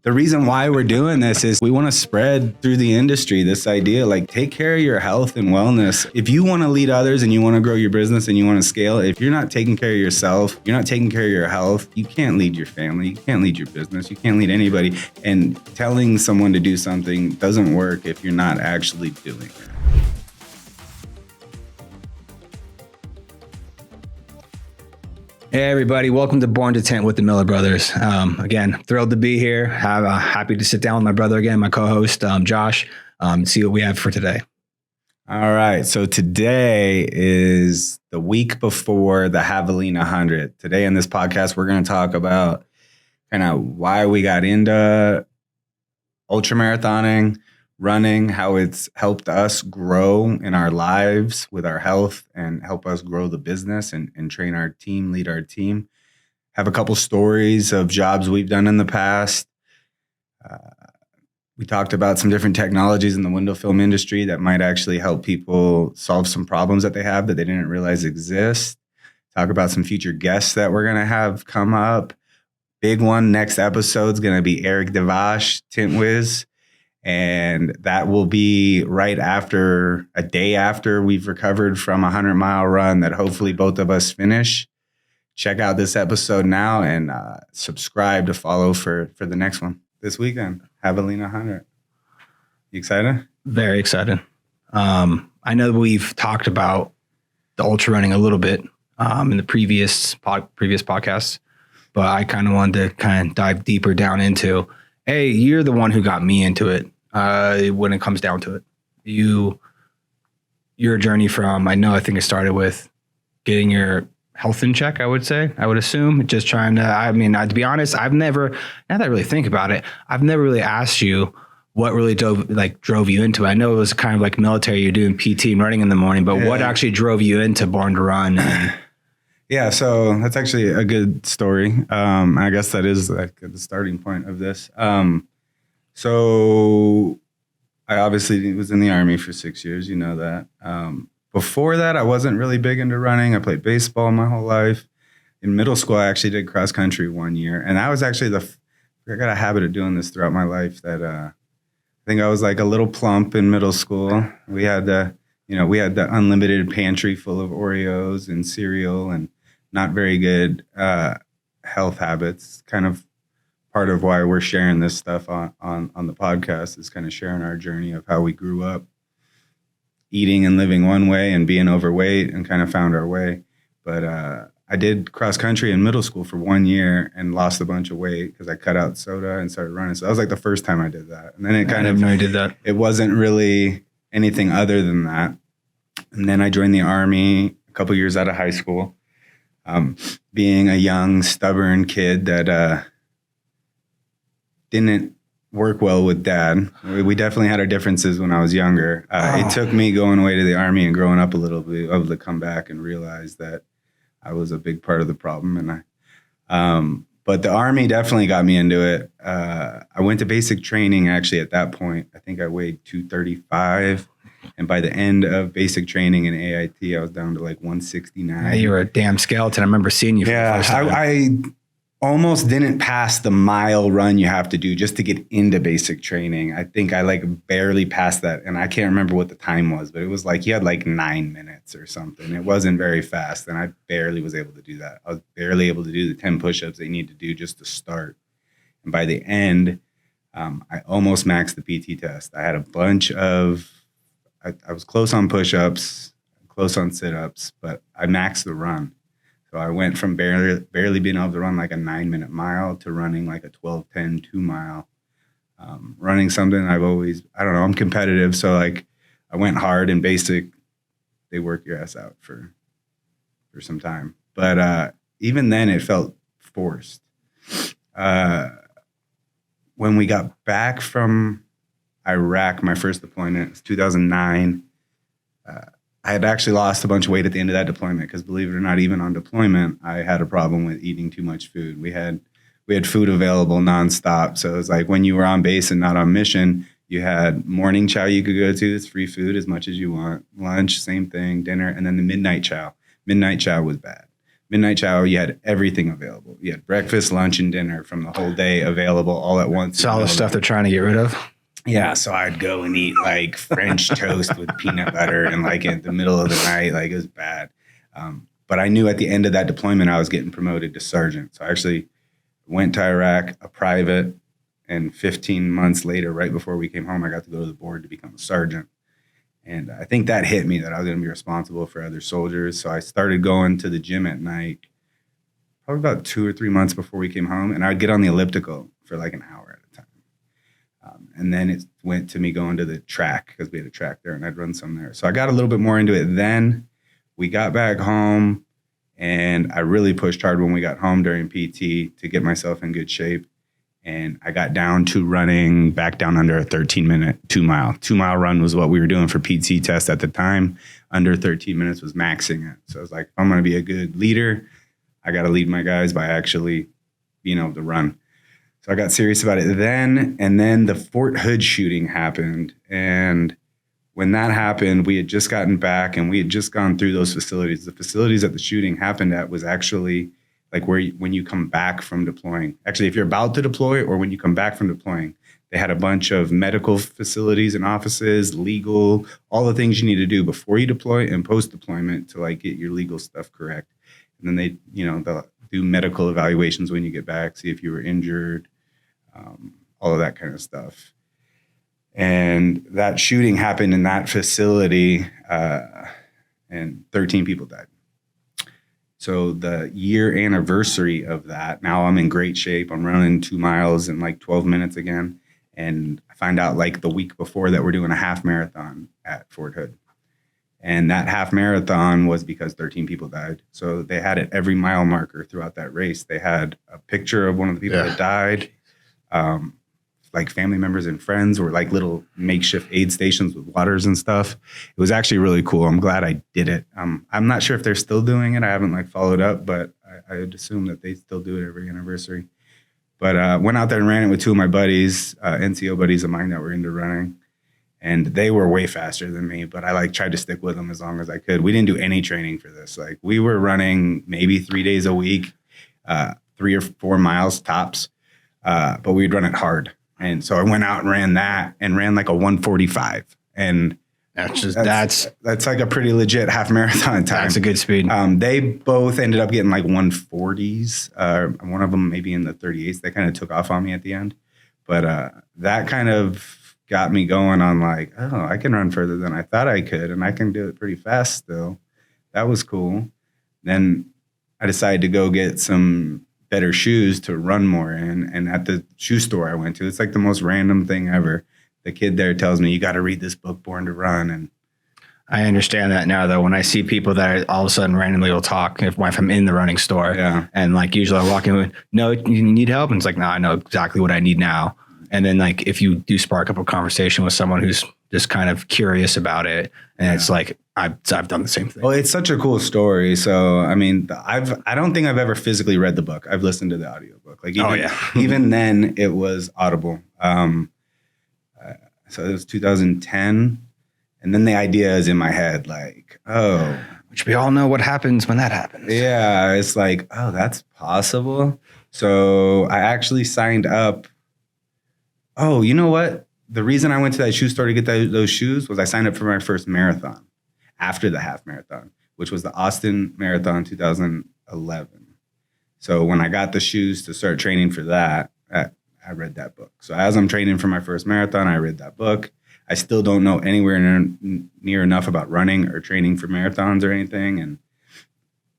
The reason why we're doing this is we want to spread through the industry this idea, like take care of your health and wellness. If you want to lead others and you want to grow your business and you want to scale, if you're not taking care of yourself, you're not taking care of your health, you can't lead your family, you can't lead your business, you can't lead anybody. And telling someone to do something doesn't work if you're not actually doing it. Hey everybody, welcome to Born to Tint with the Miller Brothers. Again, thrilled to be here. Happy to sit down with my brother again, my co-host, Josh, see what we have for today. All right, so today is the week before the Javelina 100. Today in this podcast, we're going to talk about kind of why we got into ultramarathoning, running, how it's helped us grow in our lives with our health and help us grow the business and train our team, lead our team. Have a couple stories of jobs we've done in the past. We talked about some different technologies in the window film industry that might actually help people solve some problems that they have that they didn't realize exist. Talk about some future guests that we're going to have come up. Big one, next episode is going to be Eric Devash, Tint Whiz. And that will be right after, a day after we've recovered from a 100-mile run that hopefully both of us finish. Check out this episode now and subscribe to follow for the next one this weekend, Javelina 100. You excited? Very excited. I know we've talked about the ultra running a little bit in the previous podcasts, but I kind of wanted to dive deeper down into, hey, you're the one who got me into it when it comes down to it. Your journey from, I think it started with getting your health in check, I would assume. Just trying to, to be honest, I've never, now that I really think about it, I've never really asked you what really drove you into it. I know it was kind of like military, you're doing PT and running in the morning, but what actually drove you into Born to Run? Yeah, so that's actually a good story. I guess that is like the starting point of this. So I obviously was in the Army for 6 years, you know that. Before that, I wasn't really big into running. I played baseball my whole life. In middle school, I actually did cross country 1 year. And that was actually I got a habit of doing this throughout my life that I think I was like a little plump in middle school. We had the unlimited pantry full of Oreos and cereal and not very good health habits. Kind of part of why we're sharing this stuff on the podcast is kind of sharing our journey of how we grew up eating and living one way and being overweight and kind of found our way. But I did cross country in middle school for 1 year and lost a bunch of weight because I cut out soda and started running. So that was like the first time I did that. And then I did that. It wasn't really anything other than that. And then I joined the Army a couple years out of high school. Being a young, stubborn kid that didn't work well with dad. We definitely had our differences when I was younger. It took me going away to the Army and growing up a little bit, able to come back and realize that I was a big part of the problem. And but the Army definitely got me into it. I went to basic training actually at that point. I think I weighed 235. And by the end of basic training in AIT, I was down to like 169. Yeah, you were a damn skeleton. I remember seeing you for the first time. I almost didn't pass the mile run you have to do just to get into basic training. I think I like barely passed that. And I can't remember what the time was, but it was like you had like 9 minutes or something. It wasn't very fast. And I barely was able to do that. I was barely able to do the 10 push-ups they need to do just to start. And by the end, I almost maxed the PT test. I had a bunch of I was close on push-ups, close on sit-ups, but I maxed the run. So I went from barely being able to run like a 9-minute mile to running like a 12:10 2-mile. Running something I'm competitive. So like I went hard in basic. They work your ass out for some time. But even then it felt forced. When we got back from Iraq, my first deployment was 2009. I had actually lost a bunch of weight at the end of that deployment because, believe it or not, even on deployment, I had a problem with eating too much food. We had food available nonstop. So it was like when you were on base and not on mission, you had morning chow you could go to. It's free food as much as you want. Lunch, same thing. Dinner, and then the midnight chow. Midnight chow was bad. Midnight chow, you had everything available. You had breakfast, lunch, and dinner from the whole day available all at once. It's all the stuff they're trying to get rid of. Yeah, so I'd go and eat like French toast with peanut butter and like in the middle of the night, like it was bad. But I knew at the end of that deployment, I was getting promoted to sergeant. So I actually went to Iraq, a private, and 15 months later, right before we came home, I got to go to the board to become a sergeant. And I think that hit me that I was going to be responsible for other soldiers. So I started going to the gym at night, probably about 2 or 3 months before we came home. And I'd get on the elliptical for like an hour at a time. And then it went to me going to the track because we had a track there and I'd run some there. So I got a little bit more into it then. We got back home and I really pushed hard when we got home during PT to get myself in good shape. And I got down to running back down under a 13-minute 2-mile. 2-mile run was what we were doing for PT test at the time. Under 13 minutes was maxing it. So I was like, if I'm going to be a good leader, I got to lead my guys by actually being able to run. So I got serious about it then. And then the Fort Hood shooting happened. And when that happened, we had just gotten back and we had just gone through those facilities. The facilities that the shooting happened at was actually like when you come back from deploying. Actually, if you're about to deploy or when you come back from deploying, they had a bunch of medical facilities and offices, legal, all the things you need to do before you deploy and post-deployment to like get your legal stuff correct. And then they, they'll do medical evaluations when you get back, see if you were injured, all of that kind of stuff. And that shooting happened in that facility, and 13 people died. So the year anniversary of that, now I'm in great shape. I'm running 2 miles in like 12 minutes again. And I find out like the week before that we're doing a half marathon at Fort Hood. And that half marathon was because 13 people died. So they had it every mile marker throughout that race. They had a picture of one of the people that died. Like family members and friends were like little makeshift aid stations with waters and stuff. It was actually really cool. I'm glad I did it. I'm not sure if they're still doing it. I haven't like followed up, but I would assume that they still do it every anniversary. But went out there and ran it with 2 of my buddies, NCO buddies of mine that were into running. And they were way faster than me, but I like tried to stick with them as long as I could. We didn't do any training for this. Like we were running maybe 3 days a week, 3 or 4 miles tops, but we'd run it hard. And so I went out and ran that and ran like a 1:45. And that's like a pretty legit half marathon time. That's a good speed. They both ended up getting like 140s. One of them maybe in the 38s. They kind of took off on me at the end. But that kind of got me going on like, oh, I can run further than I thought I could. And I can do it pretty fast still. That was cool. Then I decided to go get some better shoes to run more in. And at the shoe store I went to, it's like the most random thing ever. The kid there tells me, you got to read this book, Born to Run. And I understand that now, though. When I see people that all of a sudden randomly will talk, if I'm in the running store, and like usually I walk in with, no, you need help? And it's like, no, I know exactly what I need now. And then like if you do spark up a conversation with someone who's just kind of curious about it, and it's like, I've done the same thing. Well, it's such a cool story. So, I mean, I don't think I've ever physically read the book. I've listened to the audiobook. Like even then it was Audible. So it was 2010. And then the idea is in my head, like, oh. Which we all know what happens when that happens. Yeah. It's like, oh, that's possible. So I actually signed up. Oh, you know what? The reason I went to that shoe store to get those shoes was I signed up for my first marathon after the half marathon, which was the Austin Marathon 2011. So when I got the shoes to start training for that, I read that book. So as I'm training for my first marathon, I read that book. I still don't know anywhere near enough about running or training for marathons or anything. And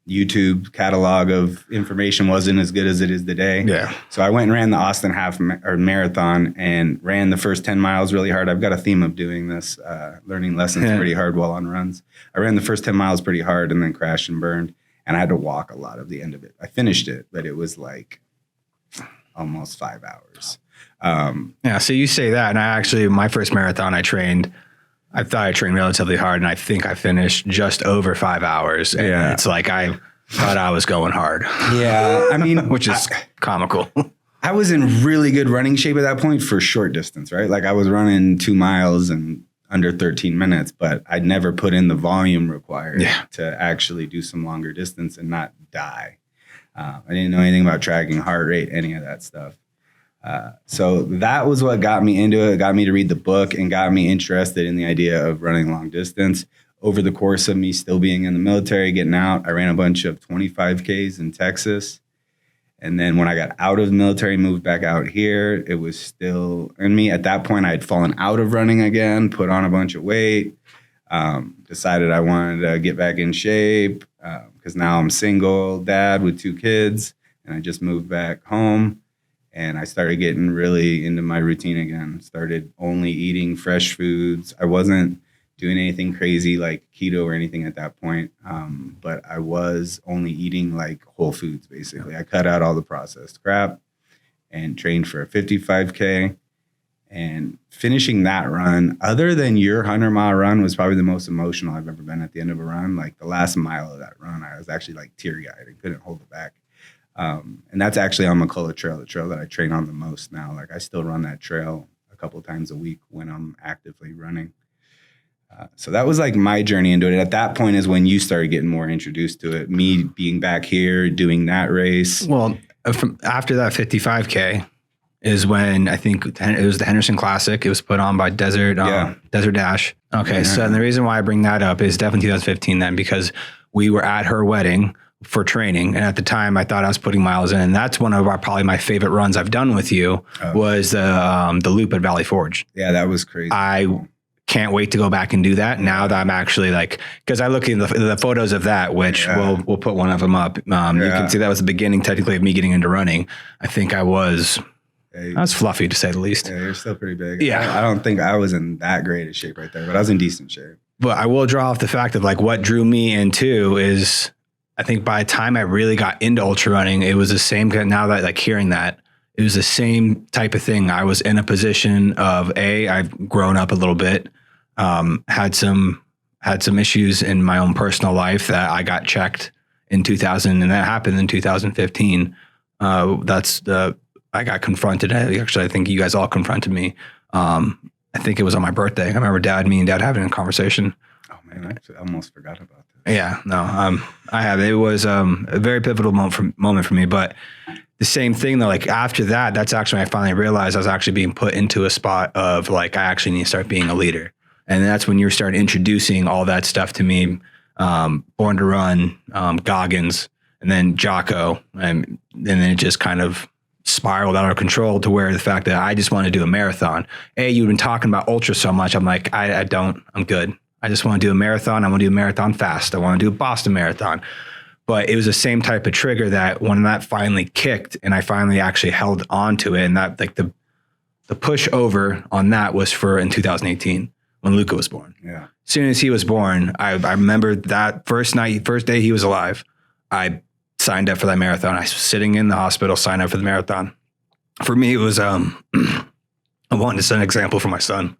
YouTube catalog of information wasn't as good as it is today. Yeah. So I went and ran the Austin marathon and ran the first 10 miles really hard. I've got a theme of doing this, learning lessons pretty hard while on runs. I ran the first 10 miles pretty hard and then crashed and burned. And I had to walk a lot of the end of it. I finished it, but it was like almost 5 hours. Yeah. So you say that. And my first marathon I thought I trained relatively hard, and I think I finished just over 5 hours. And it's like I thought I was going hard. Yeah, I mean, which is comical. I was in really good running shape at that point for short distance, right? Like I was running 2 miles in under 13 minutes, but I'd never put in the volume required to actually do some longer distance and not die. I didn't know anything about tracking heart rate, any of that stuff. So that was what got me into it. It got me to read the book and got me interested in the idea of running long distance. Over the course of me still being in the military, getting out, I ran a bunch of 25Ks in Texas. And then when I got out of the military, moved back out here, it was still in me. At that point, I had fallen out of running again, put on a bunch of weight, decided I wanted to get back in shape because now I'm single dad with 2 kids, and I just moved back home. And I started getting really into my routine again, started only eating fresh foods. I wasn't doing anything crazy like keto or anything at that point. But I was only eating like whole foods, basically. I cut out all the processed crap and trained for a 55K. And finishing that run, other than your 100-mile run, was probably the most emotional I've ever been at the end of a run. Like the last mile of that run, I was actually like teary-eyed and couldn't hold it back. And that's actually on McCullough Trail, the trail that I train on the most now. Like I still run that trail a couple of times a week when I'm actively running. So that was like my journey into it. And at that point is when you started getting more introduced to it. Me being back here, doing that race. Well, after that 55K is when I think it was the Henderson Classic. It was put on by Desert Dash. Okay, yeah. So the reason why I bring that up is definitely 2015 then, because we were at her wedding for training. And at the time I thought I was putting miles in. And that's one of probably my favorite runs I've done with you was the loop at Valley Forge. Yeah, that was crazy. I can't wait to go back and do that now that I'm actually like, because I look at the photos of that, which we'll put one of them up. You can see that was the beginning technically of me getting into running. I think I was fluffy to say the least. Yeah, you're still pretty big. Yeah. I don't think I was in that great a shape right there, but I was in decent shape. But I will draw off the fact of like what drew me into is I think by the time I really got into ultra running, it was the same. Now that like hearing that, it was the same type of thing. I was in a position of I've grown up a little bit, had some issues in my own personal life that I got checked in 2000, and that happened in 2015. I got confronted. Actually, I think you guys all confronted me. I think it was on my birthday. I remember me and dad having a conversation. Oh man, I almost forgot about that. Yeah, no, I have. It was a very pivotal moment for me. But the same thing though, like after that, that's actually when I finally realized I was actually being put into a spot of like I actually need to start being a leader. And that's when you started introducing all that stuff to me. Born to Run, Goggins, and then Jocko, and then it just kind of spiraled out of control to where the fact that I just want to do a marathon. You've been talking about ultra so much. I'm like, I'm good. I just want to do a marathon. I want to do a marathon fast. I want to do a Boston Marathon. But it was the same type of trigger that when that finally kicked and I finally actually held on to it, and that like the push over on that was in 2018 when Luca was born. Yeah. As soon as he was born, I remember that first day he was alive, I signed up for that marathon. I was sitting in the hospital, signed up for the marathon. For me, it was, I wanted to set an example for my son.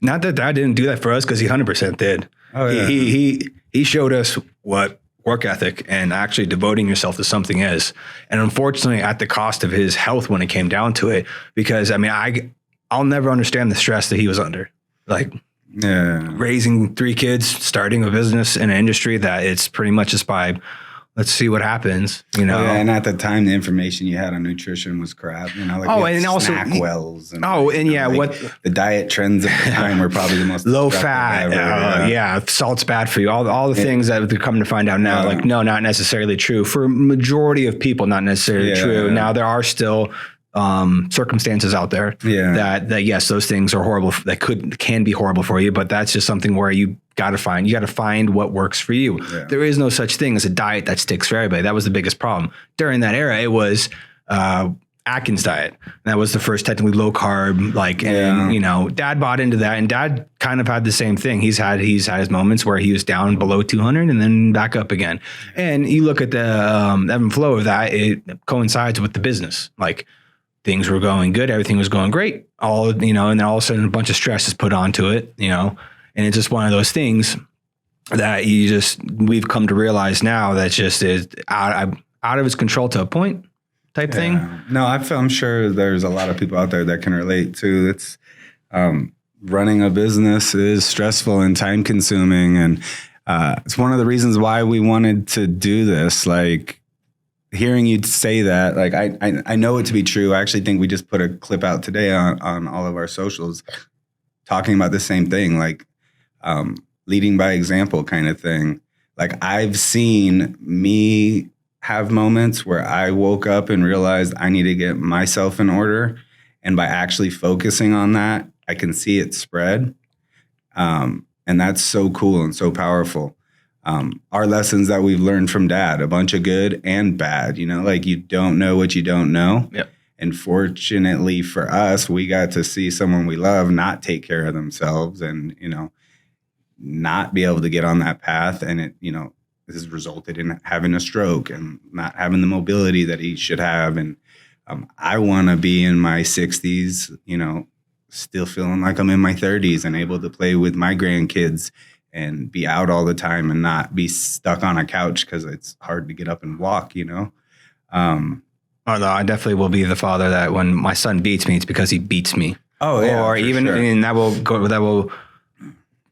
Not that Dad didn't do that for us, because he 100% did. Oh, yeah. He showed us what work ethic and actually devoting yourself to something is. And unfortunately, at the cost of his health when it came down to it, because I mean, I'll never understand the stress that he was under. Like raising 3 kids, starting a business in an industry that it's pretty much just by, let's see what happens, you know. And at the time, the information you had on nutrition was crap, you know. Like and also SnackWells. What the diet trends at the time were probably the most low fat. Salt's bad for you. All the things that they're coming to find out now, like no, not necessarily true for a majority of people. Not necessarily true. Now there are still circumstances out there that yes, those things are horrible. That can be horrible for you, but that's just something where you got to find what works for you. Yeah. There is no such thing as a diet that sticks for everybody. That was the biggest problem during that era. It was Atkins diet. That was the first technically low carb, and you know, Dad bought into that, and Dad kind of had the same thing. He's had his moments where he was down below 200 and then back up again. And you look at the ebb and flow of that, it coincides with the business. Like things were going good, everything was going great. And then all of a sudden a bunch of stress is put onto it, you know. And it's just one of those things that we've come to realize now that just is out of its control to a point type thing. No, I'm sure there's a lot of people out there that can relate to it's running a business is stressful and time consuming. And It's one of the reasons why we wanted to do this. Like hearing you say that, like I know it to be true. I actually think we just put a clip out today on all of our socials talking about the same thing, like leading by example kind of thing. Like I've seen me have moments where I woke up and realized I need to get myself in order. And by actually focusing on that, I can see it spread. And that's so cool and so powerful. Our lessons that we've learned from Dad, a bunch of good and bad, you know, like you don't know what you don't know. Yep. And fortunately for us, we got to see someone we love not take care of themselves and, you know, not be able to get on that path. And it, you know, this has resulted in having a stroke and not having the mobility that he should have. And I want to be in my 60s, you know, still feeling like I'm in my 30s and able to play with my grandkids and be out all the time and not be stuck on a couch because it's hard to get up and walk, you know? Oh, no, I definitely will be the father that when my son beats me, it's because he beats me. Oh, yeah. Or even, sure. and that will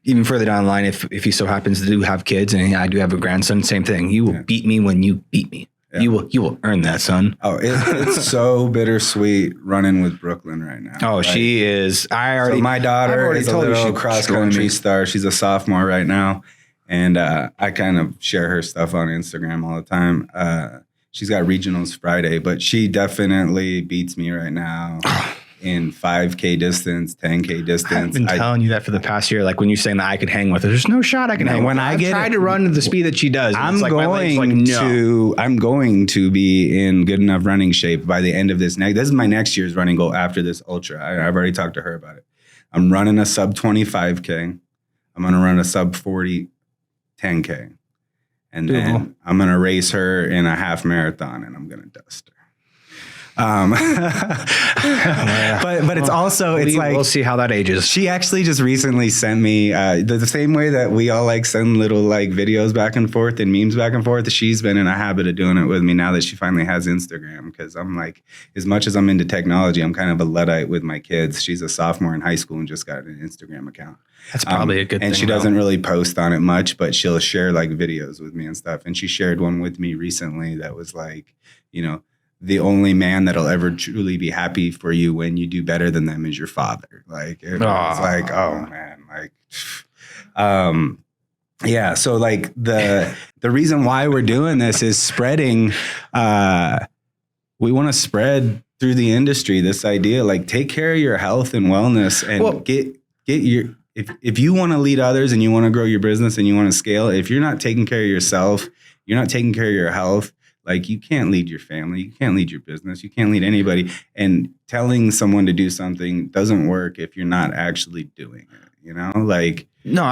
even further down the line, if he so happens to have kids and I do have a grandson, same thing. You will beat me when you beat me. Yeah. You will earn that, son. Oh, it's so bittersweet running with Brooklyn right now. Oh, like, she is. So my daughter is a little cross country star. She's a sophomore right now, and I kind of share her stuff on Instagram all the time. She's got regionals Friday, but she definitely beats me right now in 5K distance, 10K distance. I've been telling you that for the past year. Like when you're saying that I could hang with her, there's no shot I can hang with her. I tried to run the speed that she does. I'm going to be in good enough running shape by the end of this. This is my next year's running goal after this ultra. I've already talked to her about it. I'm running a sub 25K. I'm going to run a sub 40 10K. And then I'm going to race her in a half marathon and I'm going to dust her. But it's also, it's like, we'll see how that ages. She actually just recently sent me the same way that we all like send little like videos back and forth and memes back and forth. She's been in a habit of doing it with me now that she finally has Instagram. Cause I'm like, as much as I'm into technology, I'm kind of a Luddite with my kids. She's a sophomore in high school and just got an Instagram account. That's probably a good thing. And she doesn't really post on it much, but she'll share like videos with me and stuff. And she shared one with me recently that was like, you know, the only man that'll ever truly be happy for you when you do better than them is your father. Like, it was like, oh man, like, yeah. So like the reason why we're doing this is spreading, we want to spread through the industry, this idea, like take care of your health and wellness and get your, if you want to lead others and you want to grow your business and you want to scale, if you're not taking care of yourself, you're not taking care of your health, like you can't lead your family, you can't lead your business, you can't lead anybody. And telling someone to do something doesn't work if you're not actually doing it, you know? Like, no,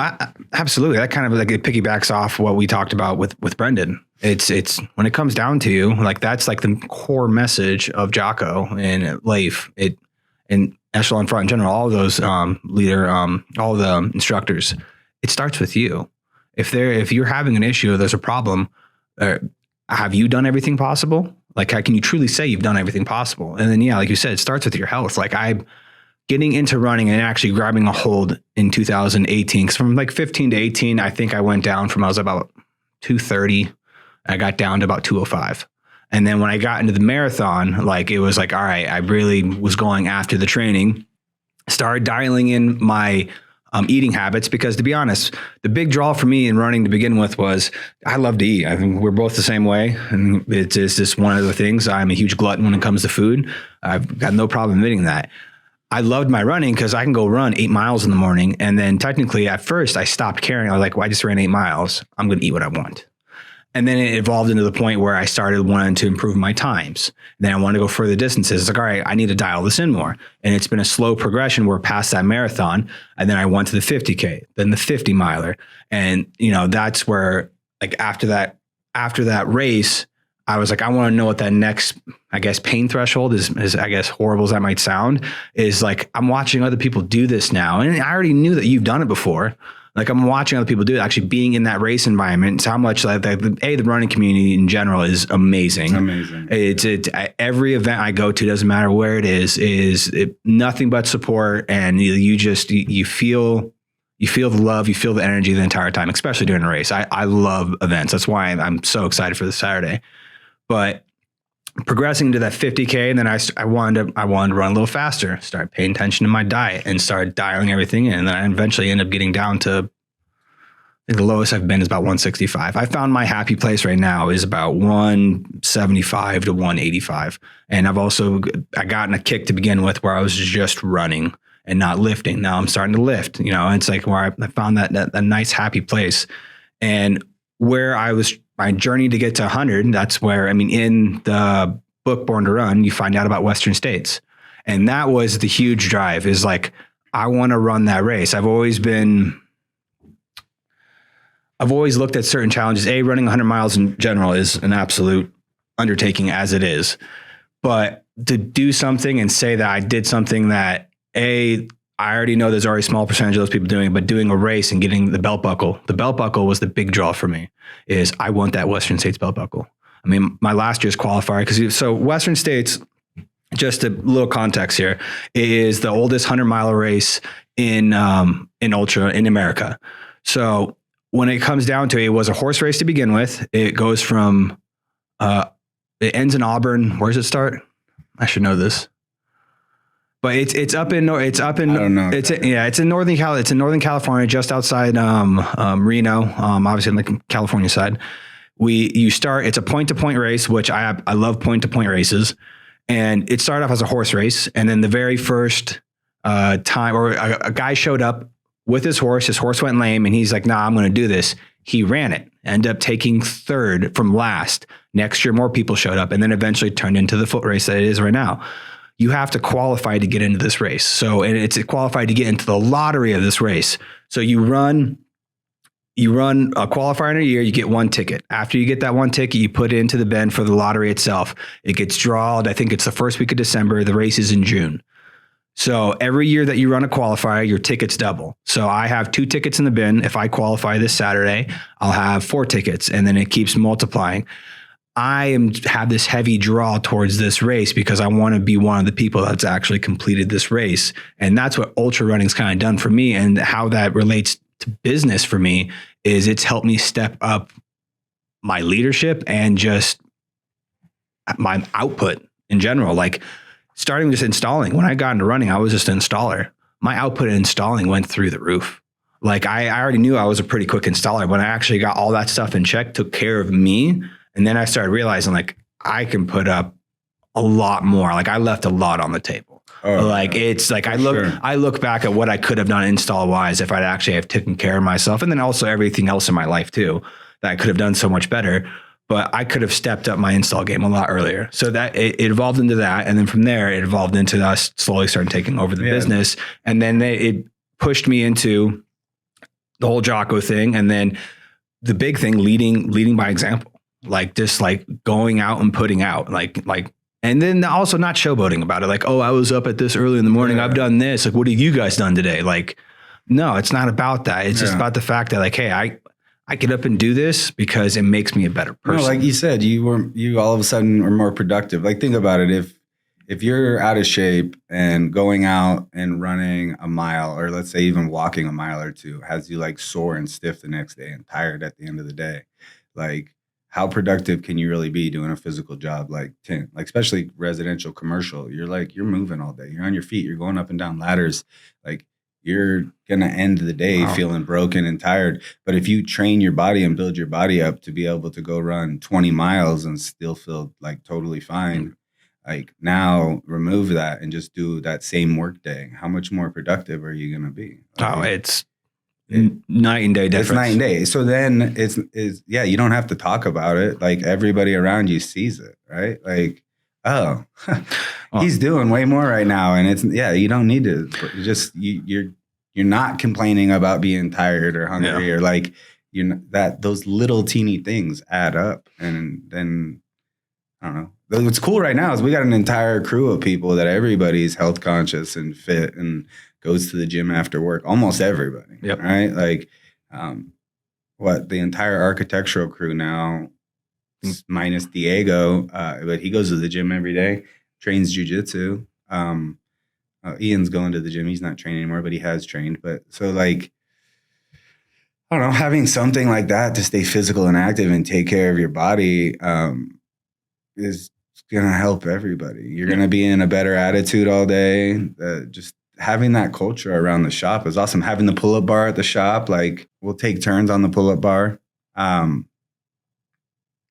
absolutely. That kind of like it piggybacks off what we talked about with Brendan. It's when it comes down to you, like that's like the core message of Jocko and Leif, and Echelon Front in general, all of those all the instructors. It starts with you. If you're having an issue, or there's a problem, have you done everything possible? Like, how can you truly say you've done everything possible? And then, yeah, like you said, it starts with your health. Like I'm getting into running and actually grabbing a hold in 2018. Because from like 15 to 18, I think I went down from, I was about 230. I got down to about 205. And then when I got into the marathon, like it was like, all right, I really was going after the training, started dialing in my eating habits, because to be honest, the big draw for me in running to begin with was I love to eat. I think we're both the same way. And it's just one of the things. I'm a huge glutton when it comes to food. I've got no problem admitting that. I loved my running because I can go run 8 miles in the morning. And then technically at first I stopped caring. I was like, well, I just ran 8 miles. I'm going to eat what I want. And then it evolved into the point where I started wanting to improve my times. Then I wanted to go further distances. It's like, all right, I need to dial this in more. And it's been a slow progression. We're past that marathon. And then I went to the 50K, then the 50 miler. And, you know, that's where like after that race, I was like, I want to know what that next, I guess, pain threshold is, I guess, horrible as that might sound, is like, I'm watching other people do this now. And I already knew that you've done it before. Like I'm watching other people do it, actually being in that race environment. It's how much like the running community in general is amazing. Amazing. It's every event I go to, doesn't matter where it is nothing but support. And you feel You feel the love, you feel the energy the entire time, especially during a race. I love events. That's why I'm so excited for this Saturday. But progressing to that 50K, and then I wanted to run a little faster, start paying attention to my diet and start dialing everything in. And then I eventually end up getting down to, I think the lowest I've been is about 165. I found my happy place right now is about 175 to 185. And I got in a kick to begin with where I was just running and not lifting. Now I'm starting to lift, it's like where I found that nice happy place. And where my journey to get to 100, that's where, in the book Born to Run, you find out about Western States. And that was the huge drive, is like, I want to run that race. I've always looked at certain challenges. Running 100 miles in general is an absolute undertaking as it is. But to do something and say that I did something that I already know there's already a small percentage of those people doing it, but doing a race and getting the belt buckle was the big draw for me. Is I want that Western States belt buckle. My last year's qualifier, so Western States, just a little context here, is the oldest 100-mile race in ultra in America. So when it comes down to it, it was a horse race to begin with. It goes from, it ends in Auburn. Where does it start? I should know this. But it's up in I don't know. It's in Northern California, just outside Reno, obviously on the California side. It's a point-to-point race, which I love point-to-point races. And it started off as a horse race. And then the very first time, or a guy showed up with his horse went lame, and he's like, nah, I'm going to do this. He ran it, ended up taking third from last. Next year, more people showed up, and then eventually turned into the foot race that it is right now. You have to qualify to get into this race. So, and it's qualified to get into the lottery of this race. So you run a qualifier in a year, you get one ticket. After you get that one ticket, you put it into the bin for the lottery itself. It gets drawed. I think it's the first week of December. The race is in June. So every year that you run a qualifier, your tickets double. So I have 2 tickets in the bin. If I qualify this Saturday, I'll have 4 tickets, and then it keeps multiplying. I have this heavy draw towards this race because I want to be one of the people that's actually completed this race. And that's what ultra running's kind of done for me. And how that relates to business for me is it's helped me step up my leadership and just my output in general. Like starting just installing. When I got into running, I was just an installer. My output in installing went through the roof. Like I already knew I was a pretty quick installer. When I actually got all that stuff in check, took care of me, and then I started realizing like I can put up a lot more. Like I left a lot on the table. It's like I look back at what I could have done install wise if I'd actually have taken care of myself, and then also everything else in my life too that I could have done so much better. But I could have stepped up my install game a lot earlier. So that it evolved into that, and then from there it evolved into us slowly starting taking over the business, and then it pushed me into the whole Jocko thing, and then the big thing, leading by example. Like just like going out and putting out like, and then also not showboating about it. Like, oh, I was up at this early in the morning. I've done this. Like, what have you guys done today? Like, no, it's not about that. It's just about the fact that like, hey, I get up and do this because it makes me a better person. No, like you said, you all of a sudden are more productive. Like think about it. If you're out of shape and going out and running a mile, or let's say even walking a mile or two, has you like sore and stiff the next day and tired at the end of the day, like, how productive can you really be doing a physical job like Tint, like especially residential, commercial? You're moving all day. You're on your feet. You're going up and down ladders. Like you're going to end the day feeling broken and tired. But if you train your body and build your body up to be able to go run 20 miles and still feel like totally fine, like now remove that and just do that same work day. How much more productive are you going to be? Like, it's night and day difference. It's night and day. So then it's you don't have to talk about it. Like everybody around you sees it, right? Like, oh, he's doing way more right now. And it's, you don't need to just, you're not complaining about being tired or hungry or like, those little teeny things add up. And then, I don't know. What's cool right now is we got an entire crew of people that everybody's health conscious and fit and goes to the gym after work. Almost everybody, right? Like, the entire architectural crew now, minus Diego, but he goes to the gym every day, trains jujitsu. Ian's going to the gym. He's not training anymore, but he has trained. But so like, I don't know, having something like that to stay physical and active and take care of your body is going to help everybody. You're going to be in a better attitude all day. Just having that culture around the shop is awesome. Having the pull-up bar at the shop, like we'll take turns on the pull-up bar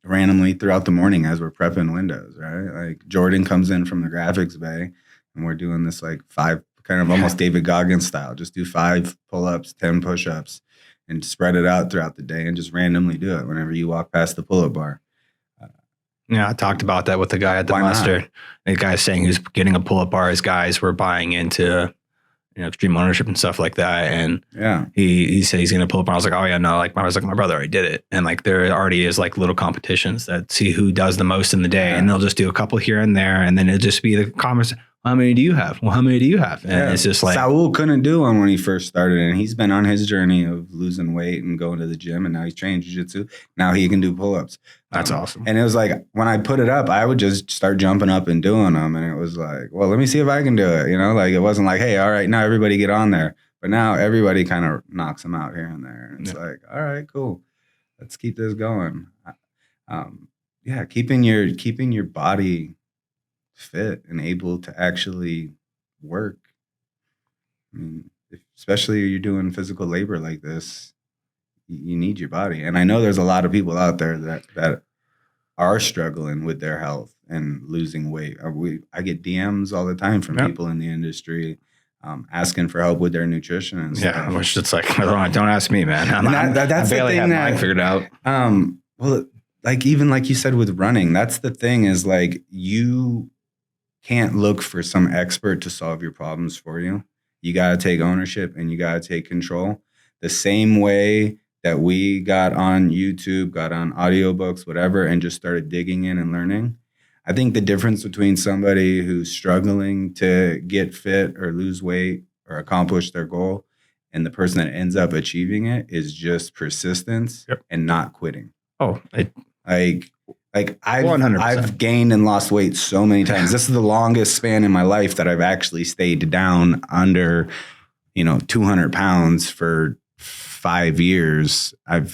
randomly throughout the morning as we're prepping windows, right? Like Jordan comes in from the graphics bay and we're doing this like 5 kind of almost David Goggins style. Just do 5 pull-ups, 10 push-ups and spread it out throughout the day and just randomly do it whenever you walk past the pull-up bar. Yeah, I talked about that with the guy at the Mustard. The guy saying he was getting a pull-up bar. His guys were buying into, extreme ownership and stuff like that. And yeah, he said he's going to pull up. And I was like, oh yeah, no. Like I was like, my brother already did it. And like there already is like little competitions that see who does the most in the day, and they'll just do a couple here and there, and then it'll just be the comments. How many do you have? Well, how many do you have? And it's just like Saul couldn't do one when he first started, and he's been on his journey of losing weight and going to the gym, and now he's trained jiu-jitsu. Now he can do pull-ups. That's awesome. And it was like when I put it up, I would just start jumping up and doing them, and it was like, well, let me see if I can do it. Like it wasn't like, hey, all right, now everybody get on there. But now everybody kind of knocks them out here and there, and it's like, all right, cool, let's keep this going. Keeping your body fit and able to actually work. I mean, especially if you're doing physical labor like this, you need your body. And I know there's a lot of people out there that are struggling with their health and losing weight. I get DMs all the time from people in the industry asking for help with their nutrition and stuff. Yeah, which it's like, don't ask me, man. That's I barely the thing have mine figured out. Well, like even like you said with running, that's the thing is like you can't look for some expert to solve your problems for you. You got to take ownership and you got to take control. The same way that we got on YouTube, got on audiobooks, whatever, and just started digging in and learning. I think the difference between somebody who's struggling to get fit or lose weight or accomplish their goal and the person that ends up achieving it is just persistence and not quitting. Like I've gained and lost weight so many times. This is the longest span in my life that I've actually stayed down under, 200 pounds for 5 years. I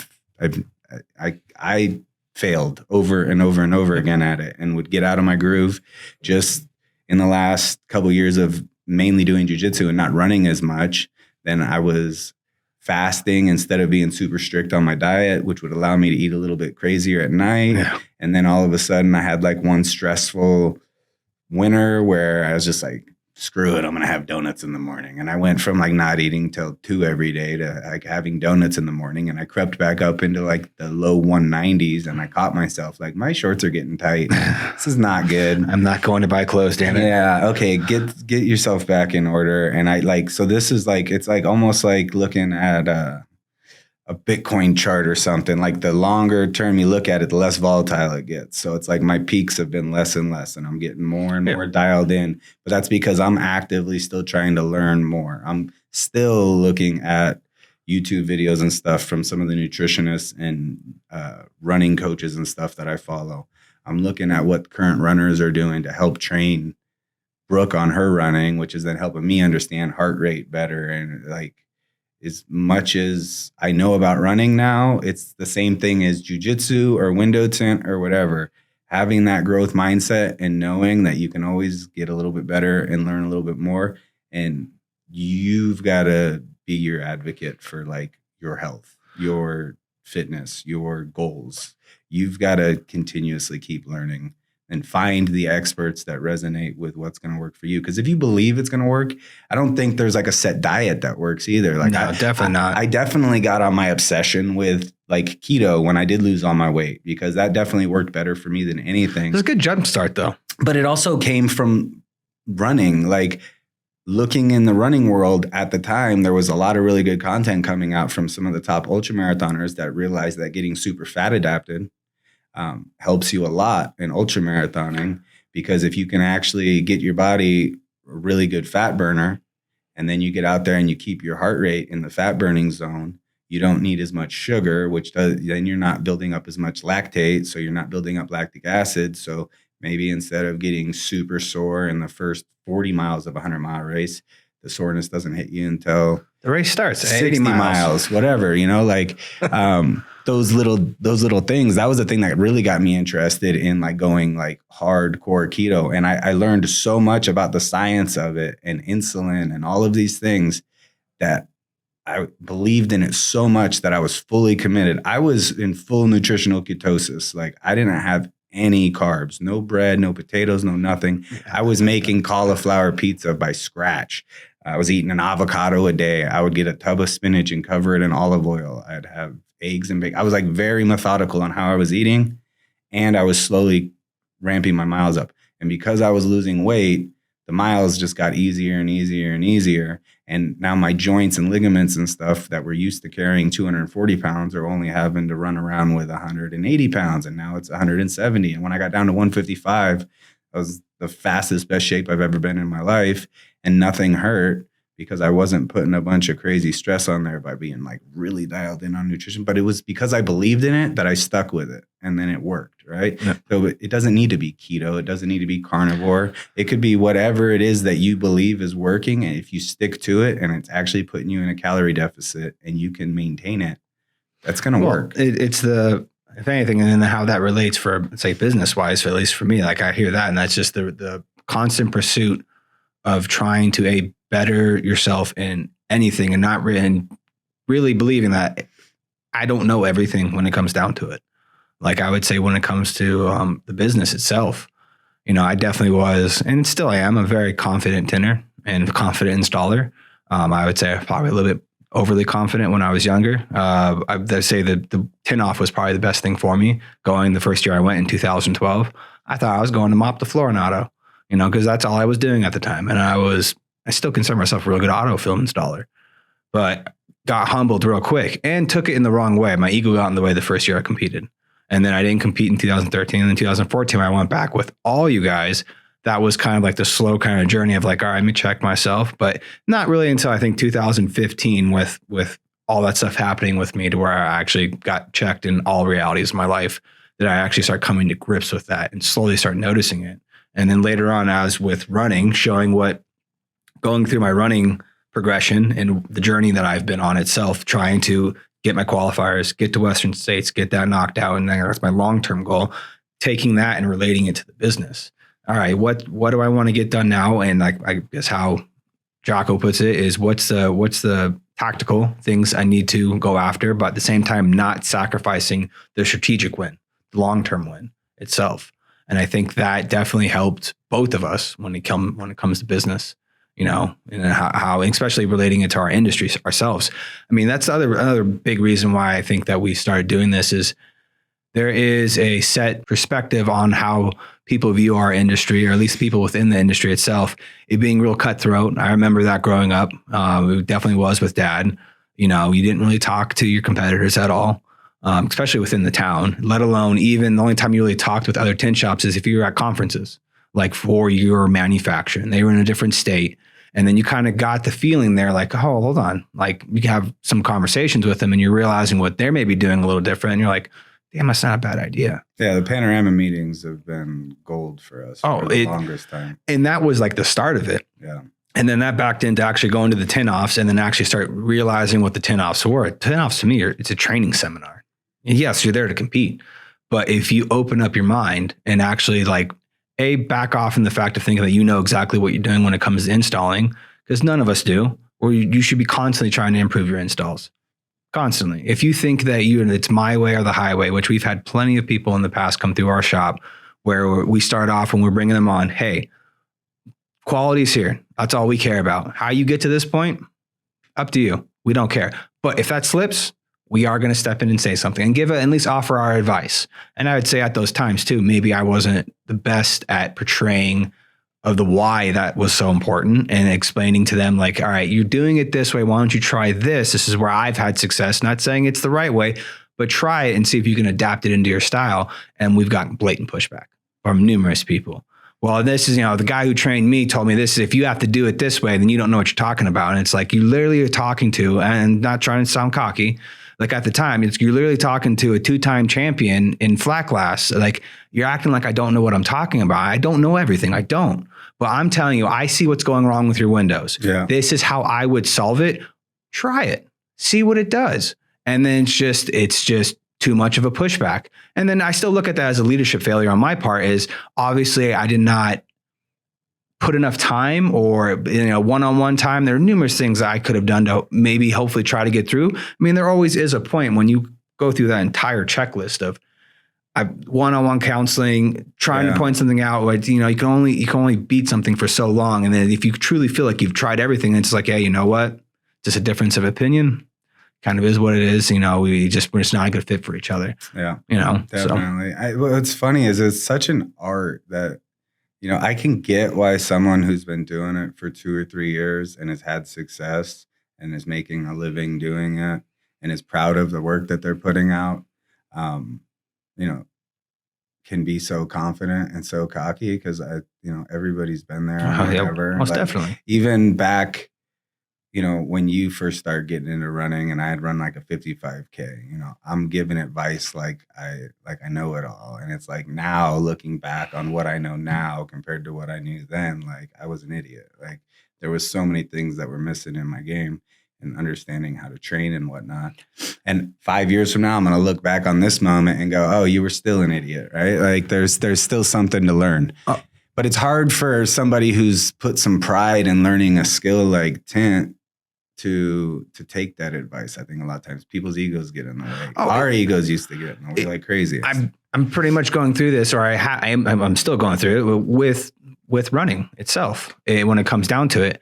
failed over and over and over again at it and would get out of my groove just in the last couple of years of mainly doing jiu-jitsu and not running as much. Then I was fasting instead of being super strict on my diet, which would allow me to eat a little bit crazier at night. Yeah. And then all of a sudden I had like one stressful winter where I was just like, screw it, I'm going to have donuts in the morning. And I went from like not eating till 2 every day to like having donuts in the morning. And I crept back up into like the low 190s and I caught myself like, my shorts are getting tight. This is not good. I'm not going to buy clothes, damn it. Yeah. Okay. Get yourself back in order. And so this is like, it's like almost like looking at a Bitcoin chart or something. Like the longer term you look at it, the less volatile it gets. So it's like my peaks have been less and less and I'm getting more and more dialed in. But that's because I'm actively still trying to learn more. I'm still looking at YouTube videos and stuff from some of the nutritionists and running coaches and stuff that I follow. I'm looking at what current runners are doing to help train Brooke on her running, which is then helping me understand heart rate better. And like, as much as I know about running now, it's the same thing as jiu-jitsu or window tint or whatever. Having that growth mindset and knowing that you can always get a little bit better and learn a little bit more. And you've got to be your advocate for like your health, your fitness, your goals. You've got to continuously keep learning and find the experts that resonate with what's going to work for you. Because if you believe it's going to work, I don't think there's like a set diet that works either. Like no, definitely not. I definitely got on my obsession with like keto when I did lose all my weight because that definitely worked better for me than anything. It was a good jump start though. But it also came from running. Like looking in the running world at the time, there was a lot of really good content coming out from some of the top ultra marathoners that realized that getting super fat adapted helps you a lot in ultra marathoning, because if you can actually get your body a really good fat burner and then you get out there and you keep your heart rate in the fat burning zone, you don't need as much sugar, then you're not building up as much lactate. So you're not building up lactic acid. So maybe instead of getting super sore in the first 40 miles of a 100-mile race, the soreness doesn't hit you until The race starts at 60 miles, whatever, like those little things. That was the thing that really got me interested in like going like hardcore keto. And I learned so much about the science of it and insulin and all of these things that I believed in it so much that I was fully committed. I was in full nutritional ketosis. Like I didn't have any carbs, no bread, no potatoes, no nothing. I was making cauliflower pizza by scratch. I was eating an avocado a day. I would get a tub of spinach and cover it in olive oil. I'd have eggs and bacon. I was like very methodical on how I was eating, and I was slowly ramping my miles up. And because I was losing weight, the miles just got easier and easier and easier. And now my joints and ligaments and stuff that were used to carrying 240 pounds are only having to run around with 180 pounds. And now it's 170. And when I got down to 155, I was the fastest, best shape I've ever been in my life. And nothing hurt because I wasn't putting a bunch of crazy stress on there by being like really dialed in on nutrition. But it was because I believed in it that I stuck with it. And then it worked, right? Yeah. So it doesn't need to be keto. It doesn't need to be carnivore. It could be whatever it is that you believe is working. And if you stick to it and it's actually putting you in a calorie deficit and you can maintain it, that's going to work. It's if anything, and then how that relates for, say, business-wise, at least for me, like I hear that. And that's just the constant pursuit of trying to better yourself in anything and not really believing that I don't know everything when it comes down to it. Like I would say when it comes to the business itself, I definitely was, and still I am, a very confident tinner and confident installer. I would say probably a little bit overly confident when I was younger. I'd say that the tin off was probably the best thing for me. Going the first year I went in 2012, I thought I was going to mop the floor in auto, because that's all I was doing at the time. And I still consider myself a real good auto film installer, but got humbled real quick and took it in the wrong way. My ego got in the way the first year I competed. And then I didn't compete in 2013. And in 2014, I went back with all you guys. That was kind of like the slow kind of journey of like, all right, let me check myself. But not really until I think 2015 with all that stuff happening with me to where I actually got checked in all realities of my life, that I actually start coming to grips with that and slowly start noticing it. And then later on, as with running, going through my running progression and the journey that I've been on itself, trying to get my qualifiers, get to Western States, get that knocked out. And then that's my long-term goal, taking that and relating it to the business. All right, what do I want to get done now? And like, I guess how Jocko puts it is what's the tactical things I need to go after, but at the same time, not sacrificing the strategic win, the long-term win itself. And I think that definitely helped both of us when it comes to business. And how, especially relating it to our industry ourselves. I mean, that's another big reason why I think that we started doing this is there is a set perspective on how people view our industry, or at least people within the industry itself, it being real cutthroat. I remember that growing up. It definitely was with Dad. You didn't really talk to your competitors at all, especially within the town, let alone even the only time you really talked with other tin shops is if you were at conferences, like for your manufacturer, and they were in a different state. And then you kind of got the feeling there like, oh, hold on. Like you can have some conversations with them and you're realizing what they're maybe doing a little different. And you're like, damn, that's not a bad idea. Yeah, the panorama meetings have been gold for us for the longest time. And that was like the start of it. Yeah. And then that backed into actually going to the tin offs and then actually start realizing what the tin offs were. Tin offs to me, it's a training seminar. And yes, you're there to compete. But if you open up your mind and actually like, back off in the fact of thinking that you know exactly what you're doing when it comes to installing, because none of us do, or you should be constantly trying to improve your installs. Constantly. If you think that it's my way or the highway, which we've had plenty of people in the past come through our shop where we start off when we're bringing them on, hey, quality's here. That's all we care about. How you get to this point, up to you. We don't care. But if that slips, we are going to step in and say something and at least offer our advice. And I would say at those times too, maybe I wasn't the best at portraying of the why that was so important and explaining to them like, all right, you're doing it this way. Why don't you try this? This is where I've had success. Not saying it's the right way, but try it and see if you can adapt it into your style. And we've gotten blatant pushback from numerous people. Well, this is, the guy who trained me told me this, if you have to do it this way, then you don't know what you're talking about. And it's like, you literally are talking to, and not trying to sound cocky, like at the time, you're literally talking to a 2-time champion in flat glass. Like you're acting like I don't know what I'm talking about. I don't know everything. I don't. But I'm telling you, I see what's going wrong with your windows. Yeah. This is how I would solve it. try it, see what it does. And then it's just too much of a pushback. And then I still look at that as a leadership failure on my part. Is obviously I did not put enough time or, one-on-one time. There are numerous things that I could have done to maybe hopefully try to get through. I mean, there always is a point when you go through that entire checklist of one-on-one counseling, trying to point something out. Like, you can only beat something for so long. And then if you truly feel like you've tried everything, it's like, yeah, you know what? Just a difference of opinion. Kind of is what it is. We're just not a good fit for each other. Yeah. Definitely. So. What's funny is it's such an art that, I can get why someone who's been doing it for 2 or 3 years and has had success and is making a living doing it and is proud of the work that they're putting out, can be so confident and so cocky because everybody's been there. Yeah, most definitely. Even back, when you first started getting into running and I had run like a 55K, I'm giving advice like I know it all. And it's like now looking back on what I know now compared to what I knew then, like I was an idiot. Like there was so many things that were missing in my game and understanding how to train and whatnot. And 5 years from now, I'm going to look back on this moment and go, oh, you were still an idiot, right? Like there's still something to learn. But it's hard for somebody who's put some pride in learning a skill like Tint to take that advice. I think a lot of times people's egos get in the way. Our egos used to get in the way like crazy. I'm pretty much going through this, or I'm still going through it with running itself. When it comes down to it,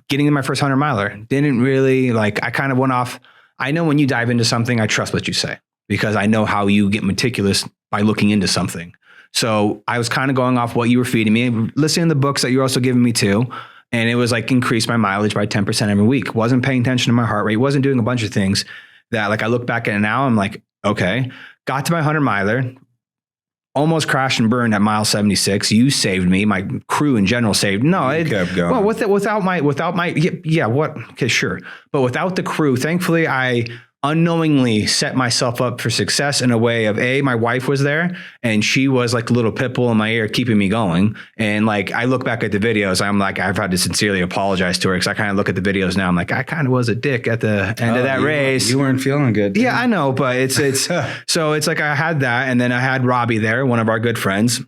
getting in my first 100 miler didn't really I kind of went off. I know when you dive into something, I trust what you say because I know how you get meticulous by looking into something. So I was kind of going off what you were feeding me, listening to the books that you're also giving me too. And it was increased my mileage by 10% every week. Wasn't paying attention to my heart rate. Wasn't doing a bunch of things that I look back at it now. I'm like, okay, got to my 100 miler, almost crashed and burned at mile 76. You saved me. My crew in general saved. No, it kept going. Well, without my, okay, sure. But without the crew, thankfully I unknowingly set myself up for success in a way of my wife was there and she was like a little pit bull in my ear, keeping me going. And I look back at the videos, I'm like, I've had to sincerely apologize to her. Cause I kind of look at the videos now. I'm like, I kind of was a dick at the end of that race. You weren't feeling good. Yeah, I know, but it's, so it's like, I had that. And then I had Robbie there, one of our good friends.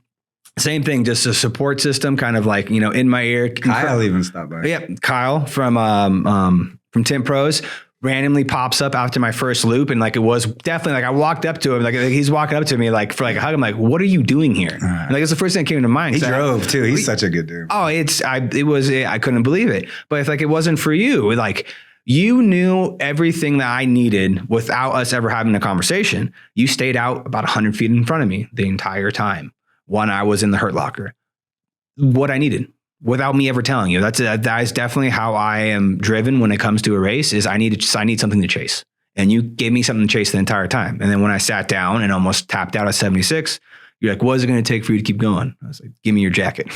Same thing, just a support system, kind of in my ear. Kyle even stopped by. Yeah. Kyle from Tint Pros randomly pops up after my first loop. And it was definitely I walked up to him, he's walking up to me for a hug. I'm like, what are you doing here? And it's the first thing that came to mind. He drove too. He's such a good dude. Oh, I couldn't believe it. But if it wasn't for you, you knew everything that I needed without us ever having a conversation. You stayed out about 100 feet in front of me the entire time when I was in the hurt locker. What I needed. Without me ever telling you. That is definitely how I am driven when it comes to a race. Is I need something to chase, and you gave me something to chase the entire time. And then when I sat down and almost tapped out at 76, you're like, "What is it going to take for you to keep going?" I was like, "Give me your jacket."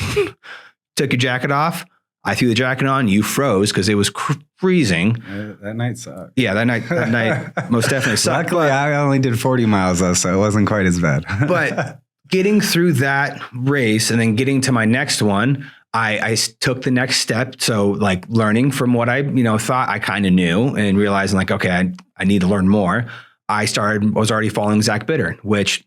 Took your jacket off. I threw the jacket on. You froze because it was freezing. That night sucked. Yeah, that night most definitely sucked. Luckily, I only did 40 miles though, so it wasn't quite as bad. But getting through that race and then getting to my next one. I took the next step. So learning from what I, thought I kind of knew and realizing okay, I need to learn more. I was already following Zach Bitter, which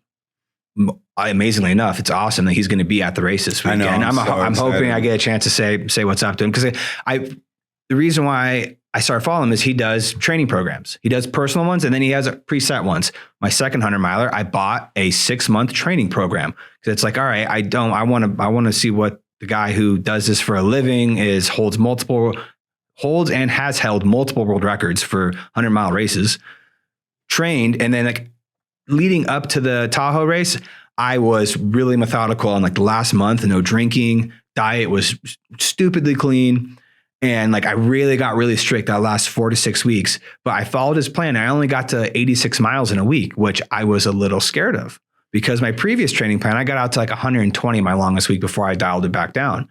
amazingly enough, it's awesome that he's going to be at the race this weekend. I know, I'm hoping I get a chance to say what's up to him. Cause the reason why I started following him is he does training programs. He does personal ones and then he has preset ones. My second 100 miler, I bought a 6-month training program. Cause it's all right. I want to see what the guy who does this for a living holds and has held multiple world records for 100-mile races, trained. And then leading up to the Tahoe race, I was really methodical on the last month, no drinking, diet was stupidly clean. And I really got really strict that last 4 to 6 weeks, but I followed his plan. I only got to 86 miles in a week, which I was a little scared of. Because my previous training plan, I got out to 120 my longest week before I dialed it back down.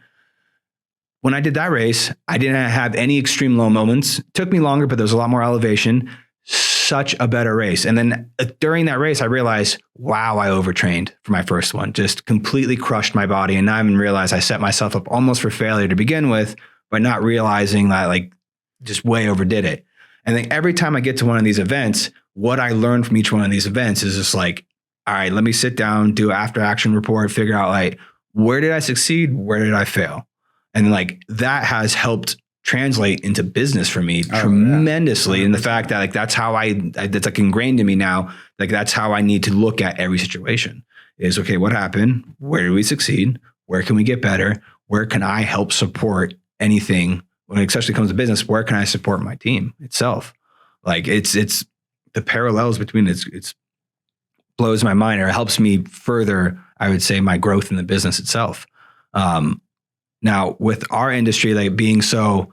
When I did that race, I didn't have any extreme low moments. It took me longer, but there was a lot more elevation. Such a better race. And then during that race, I realized, wow, I overtrained for my first one. Just completely crushed my body. And I even realized I set myself up almost for failure to begin with by not realizing that just way overdid it. And then every time I get to one of these events, what I learn from each one of these events is just like, all right, let me sit down, do an after action report, figure out like, where did I succeed? Where did I fail? And like that has helped translate into business for me tremendously. And the fact that like, that's how that's like ingrained in me now. Like that's how I need to look at every situation is, okay, what happened? Where did we succeed? Where can we get better? Where can I help support anything when it especially comes to business? Where can I support my team itself? Like it's the parallels between it's blows my mind, or it helps me further, I would say, my growth in the business itself. Now with our industry, like being so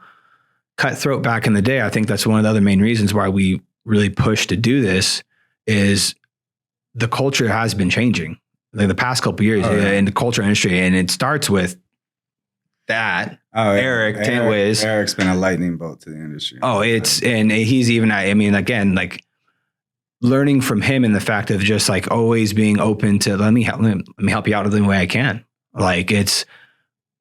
cutthroat back in the day, I think that's one of the other main reasons why we really push to do this is the culture has been changing like the past couple of years in the culture industry. And it starts with that. Eric, Tint Wiz. Eric's been a lightning bolt to the industry. And he's even, I mean, again, like learning from him and the fact of just like always being open to let me help you out in the way I can. Like it's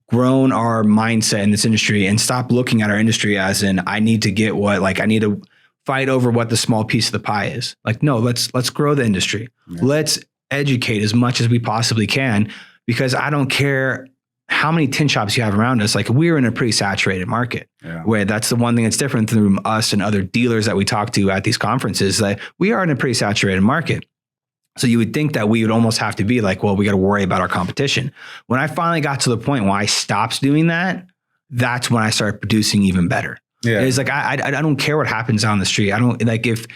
grown our mindset in this industry and stop looking at our industry as in, I need to get what, like I need to fight over what the small piece of the pie is. Like, no, let's grow the industry. Yeah. Let's educate as much as we possibly can, because I don't care how many tint shops you have around us. Like we're in a pretty saturated market where that's the one thing that's different from us and other dealers that we talk to at these conferences, that we are in a pretty saturated market. So you would think that we would almost have to be like, well, we got to worry about our competition. When I finally got to the point where I stopped doing that, that's when I started producing even better. Yeah. It's like, I don't care what happens on the street. I don't like if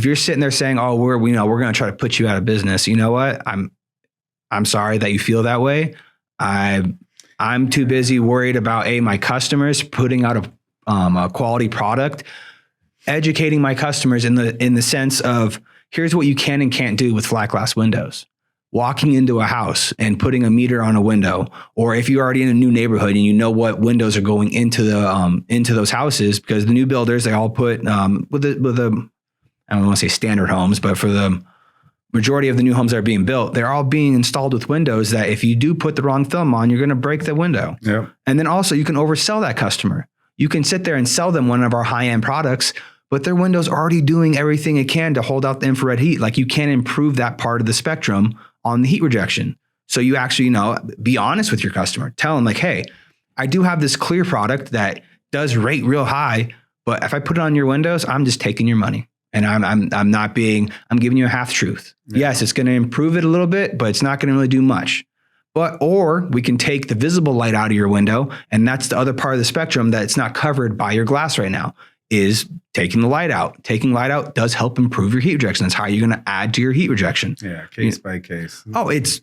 you're sitting there saying, oh, we're going to try to put you out of business. You know what? I'm sorry that you feel that way. I'm too busy worried about my customers, putting out a quality product, educating my customers in the sense of here's what you can and can't do with flat glass windows. Walking into a house and putting a meter on a window, or if you're already in a new neighborhood and you know what windows are going into those houses, because the new builders, they all put with the I don't want to say standard homes, but for the majority of the new homes that are being built, they're all being installed with windows that if you do put the wrong film on, you're going to break the window. Yep. And then also you can oversell that customer. You can sit there and sell them one of our high-end products, but their window's already doing everything it can to hold out the infrared heat. Like you can't improve that part of the spectrum on the heat rejection. So you actually, be honest with your customer. Tell them like, hey, I do have this clear product that does rate real high, but if I put it on your windows, I'm just taking your money. And I'm giving you a half truth. Yeah. Yes, it's going to improve it a little bit, but it's not going to really do much. Or we can take the visible light out of your window. And that's the other part of the spectrum that it's not covered by your glass right now, is taking the light out. Taking light out does help improve your heat rejection. That's how you're going to add to your heat rejection. Yeah. Case by case. Oh, it's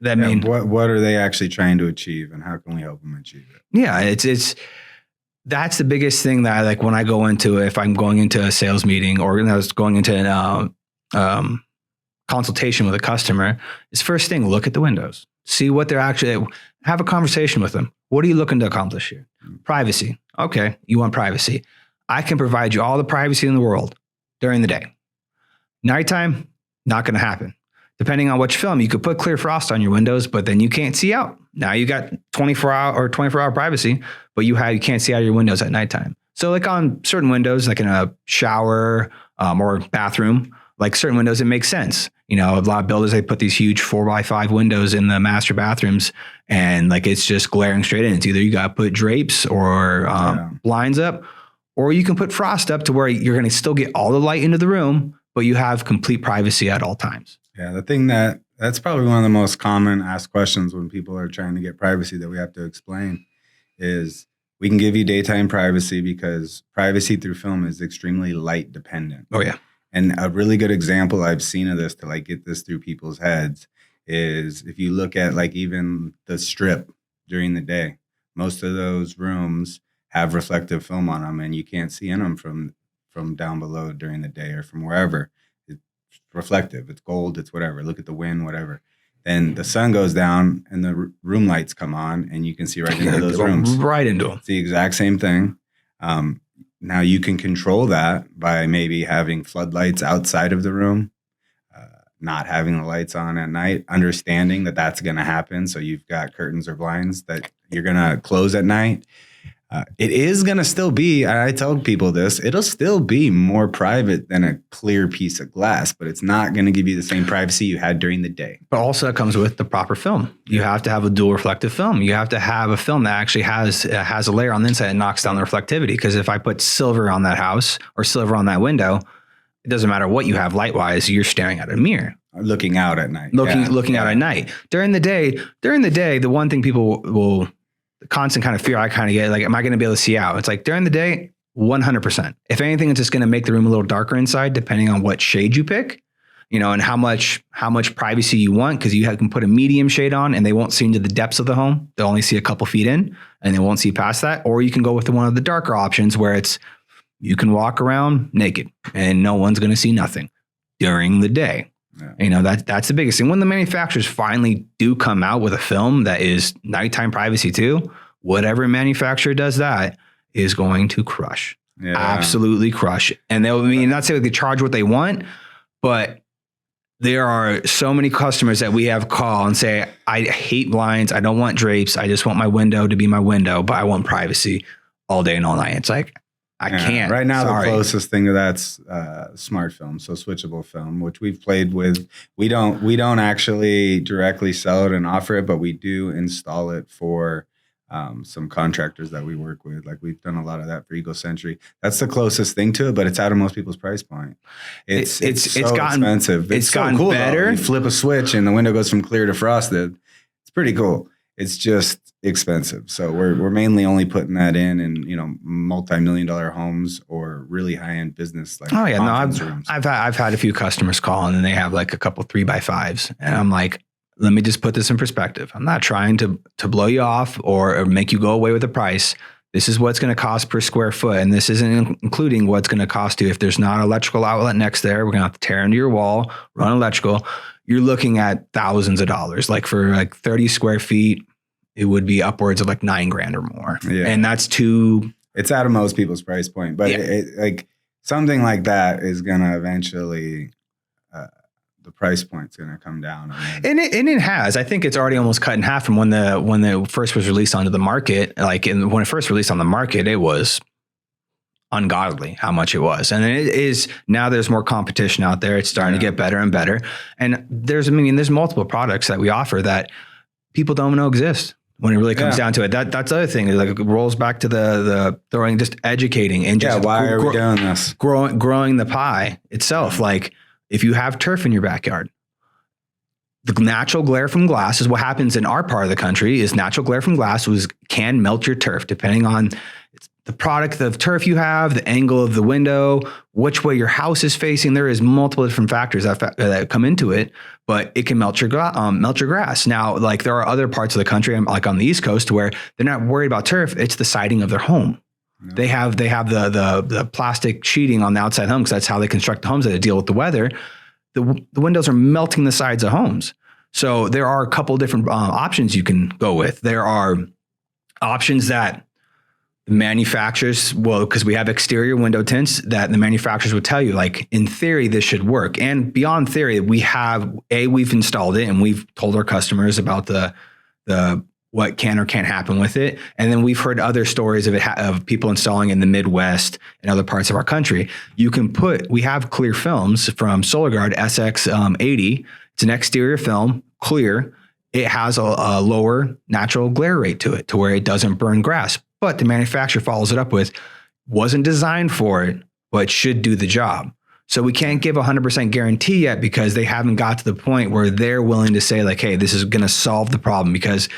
that mean. What are they actually trying to achieve, and how can we help them achieve it? Yeah. That's the biggest thing that I like when I go into, if I'm going into a sales meeting or I was going into an consultation with a customer, is first thing, look at the windows, see what they're actually, have a conversation with them. What are you looking to accomplish here? Privacy. Okay. You want privacy. I can provide you all the privacy in the world during the day. Nighttime, not going to happen. Depending on which film, you could put clear frost on your windows, but then you can't see out. Now you got 24-hour privacy, but you can't see out of your windows at nighttime. So like on certain windows, like in a shower or bathroom, like certain windows, it makes sense. A lot of builders, they put these huge 4x5 windows in the master bathrooms, and like it's just glaring straight in. It's either you got to put drapes or blinds up, or you can put frost up to where you're going to still get all the light into the room, but you have complete privacy at all times. Yeah, the thing that's probably one of the most common asked questions when people are trying to get privacy that we have to explain is, we can give you daytime privacy because privacy through film is extremely light dependent. Oh yeah. And a really good example I've seen of this to like get this through people's heads is if you look at like even the strip during the day, most of those rooms have reflective film on them and you can't see in them from down below during the day or from wherever. Reflective, it's gold, it's whatever. Look at the wind, whatever. Then the sun goes down and the room lights come on and you can see right into those rooms. Right into them. It's the exact same thing. Now you can control that by maybe having floodlights outside of the room, not having the lights on at night, understanding that that's going to happen. So you've got curtains or blinds that you're going to close at night. It is going to still be, I tell people this, it'll still be more private than a clear piece of glass, but it's not going to give you the same privacy you had during the day. But also that comes with the proper film. You have to have a dual reflective film. You have to have a film that actually has a layer on the inside that knocks down the reflectivity. Because if I put silver on that house or silver on that window, it doesn't matter what you have light-wise, you're staring at a mirror. Looking out at night. Looking out at night. During the day, the one thing people will the constant kind of fear I kind of get, like, am I going to be able to see out? It's like during the day, 100%. If anything, it's just going to make the room a little darker inside, depending on what shade you pick, and how much privacy you want. Cause you can put a medium shade on and they won't see into the depths of the home. They'll only see a couple feet in and they won't see past that. Or you can go with one of the darker options where you can walk around naked and no one's going to see nothing during the day. Yeah. That's the biggest thing. When the manufacturers finally do come out with a film that is nighttime privacy too, whatever manufacturer does that is going to crush. Yeah. Absolutely crush. And not say they charge what they want, but there are so many customers that we have call and say, I hate blinds. I don't want drapes. I just want my window to be my window, but I want privacy all day and all night. It's like, I can't. Right now, the closest thing to that's smart film, so switchable film, which we've played with. We don't actually directly sell it and offer it, but we do install it for some contractors that we work with. Like we've done a lot of that for Eagle Century. That's the closest thing to it, but it's out of most people's price point. It's so gotten expensive. It's gotten so cool, better. Though. You flip a switch and the window goes from clear to frosted. It's pretty cool. It's just expensive. So we're mainly only putting that in multi-million-dollar homes or really high-end business like rooms. I've had a few customers call and they have like a couple 3x5s and I'm like, let me just put this in perspective. I'm not trying to blow you off or make you go away with the price. This is what's going to cost per square foot. And this isn't including what's going to cost you. If there's not an electrical outlet next there, we're going to have to tear into your wall, run electrical. You're looking at thousands of dollars. Like for like 30 square feet, it would be upwards of like $9,000 or more. Yeah. And that's it's out of most people's price point, but like something like that is going to eventually, the price point's going to come down. And it has. I think it's already almost cut in half from when the first was released onto the market. Like when it first released on the market, it was ungodly how much it was. And it is now there's more competition out there. It's starting to get better and better. And there's multiple products that we offer that people don't know exist when it really comes down to it. That's the other thing. Like it rolls back to the throwing, just educating and just why are we doing this? Growing the pie itself. Like if you have turf in your backyard, the natural glare from glass is what happens in our part of the country is natural glare from glass can melt your turf depending on the product of turf you have, the angle of the window, which way your house is facing. There is multiple different factors that come into it, but it can melt your grass. Now, like there are other parts of the country, like on the East Coast, where they're not worried about turf. It's the siding of their home. No. They have the plastic sheeting on the outside home because that's how they construct the homes that deal with the weather. The windows are melting the sides of homes. So there are a couple different options you can go with. There are options that manufacturers, because we have exterior window tints that the manufacturers would tell you, like in theory, this should work. And beyond theory, we've installed it and we've told our customers about the what can or can't happen with it. And then we've heard other stories of people installing in the Midwest and other parts of our country. We have clear films from SolarGuard SX80. It's an exterior film, clear. It has a lower natural glare rate to it to where it doesn't burn grass. But the manufacturer follows it up with, wasn't designed for it, but should do the job. So we can't give 100% guarantee yet because they haven't got to the point where they're willing to say like, hey, this is going to solve the problem, because it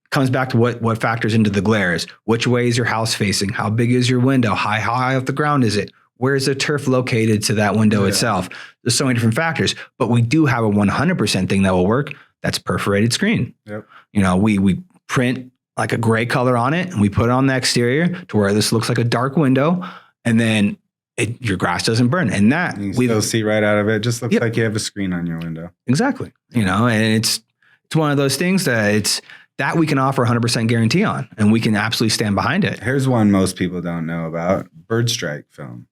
comes back to what factors into the glare is which way is your house facing? How big is your window? How high off the ground is it? Where is the turf located to that window itself? There's so many different factors, but we do have a 100% thing that will work. That's perforated screen. Yep. We print like a gray color on it and we put it on the exterior to where this looks like a dark window, and then your grass doesn't burn. And that you still see right out of it. Just looks like you have a screen on your window. Exactly. And it's one of those things that we can offer 100% guarantee on, and we can absolutely stand behind it. Here's one most people don't know about: bird strike film.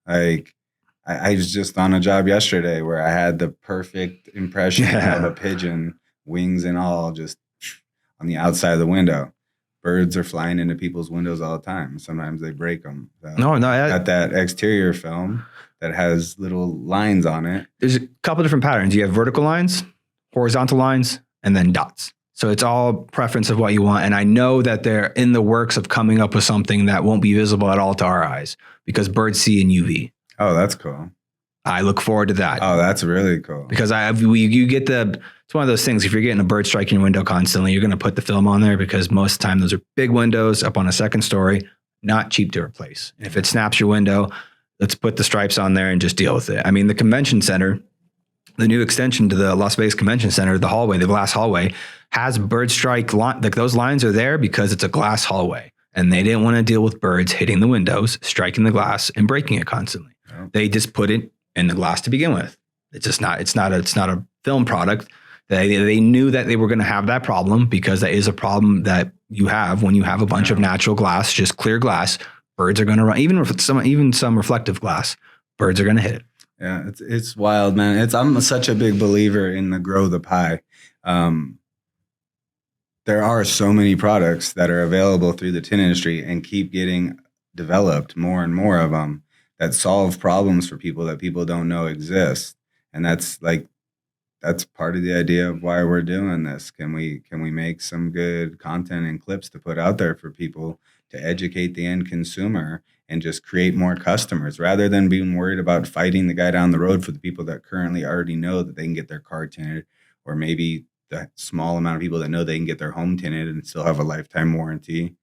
Like I was just on a job yesterday where I had the perfect impression of a pigeon, wings and all, just on the outside of the window. birds are flying into people's windows all the time. Sometimes they break them. So No, got that exterior film that has little lines on it. there's a couple different patterns. You have vertical lines, horizontal lines, and then dots. So it's all preference of what you want. And I know that they're in the works of coming up with something that won't be visible at all to our eyes because birds see in UV. Oh, that's cool. I look forward to that. Oh, that's really cool. Because you get it's one of those things. If you're getting a bird striking your window constantly, you're going to put the film on there because most of the time those are big windows up on a second story, not cheap to replace. And if it snaps your window, let's put the stripes on there and just deal with it. I mean, the convention center, the new extension to the Las Vegas Convention Center, the hallway, the glass hallway, has bird strike like those lines are there because it's a glass hallway, and they didn't want to deal with birds hitting the windows, striking the glass, and breaking it constantly. Oh. They just put it in the glass to begin with. It's not a film product. They knew that they were going to have that problem because that is a problem that you have when you have a bunch of natural glass, just clear glass. Birds are going to run, even some reflective glass. Birds are going to hit it. Yeah, it's wild, man. I'm such a big believer in the grow the pie. There are so many products that are available through the tint industry and keep getting developed, more and more of them, that solve problems for people that people don't know exist. And that's part of the idea of why we're doing this. Can we make some good content and clips to put out there for people to educate the end consumer and just create more customers rather than being worried about fighting the guy down the road for the people that currently already know that they can get their car tinted, or maybe the small amount of people that know they can get their home tinted and still have a lifetime warranty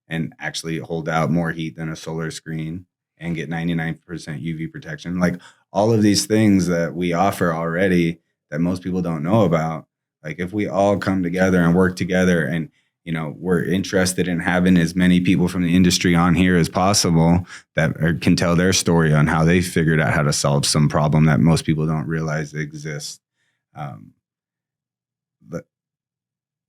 and actually hold out more heat than a solar screen and get 99% UV protection. Like all of these things that we offer already that most people don't know about. Like if we all come together and work together and, we're interested in having as many people from the industry on here as possible that can tell their story on how they figured out how to solve some problem that most people don't realize exists. But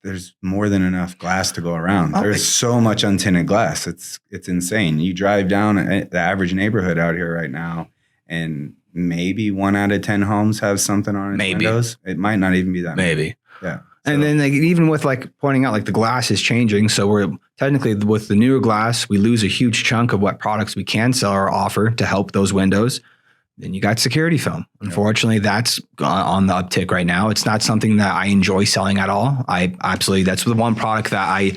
there's more than enough glass to go around. There's so much untinted glass. It's insane. You drive down the average neighborhood out here right now, and maybe 1 out of 10 homes have something on its windows. It might not even be that maybe. Yeah. So. And then even with pointing out the glass is changing. So we're technically with the newer glass, we lose a huge chunk of what products we can sell or offer to help those windows. Then you got security film. Unfortunately, that's on the uptick right now. It's not something that I enjoy selling at all. That's the one product that I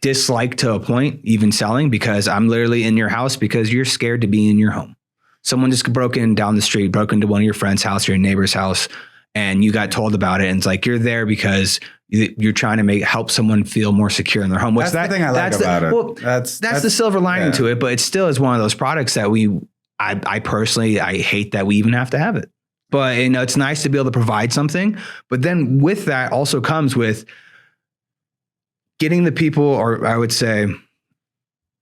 dislike to a point, even selling, because I'm literally in your house because you're scared to be in your home. Someone just broke down the street, broke into one of your friend's house or your neighbor's house, and you got told about it. And it's you're there because you're trying to help someone feel more secure in their home. That's the thing I like about it. Well, that's the silver lining to it, but it still is one of those products that I personally hate that we even have to have it. But it's nice to be able to provide something. But then with that also comes with getting the people, or I would say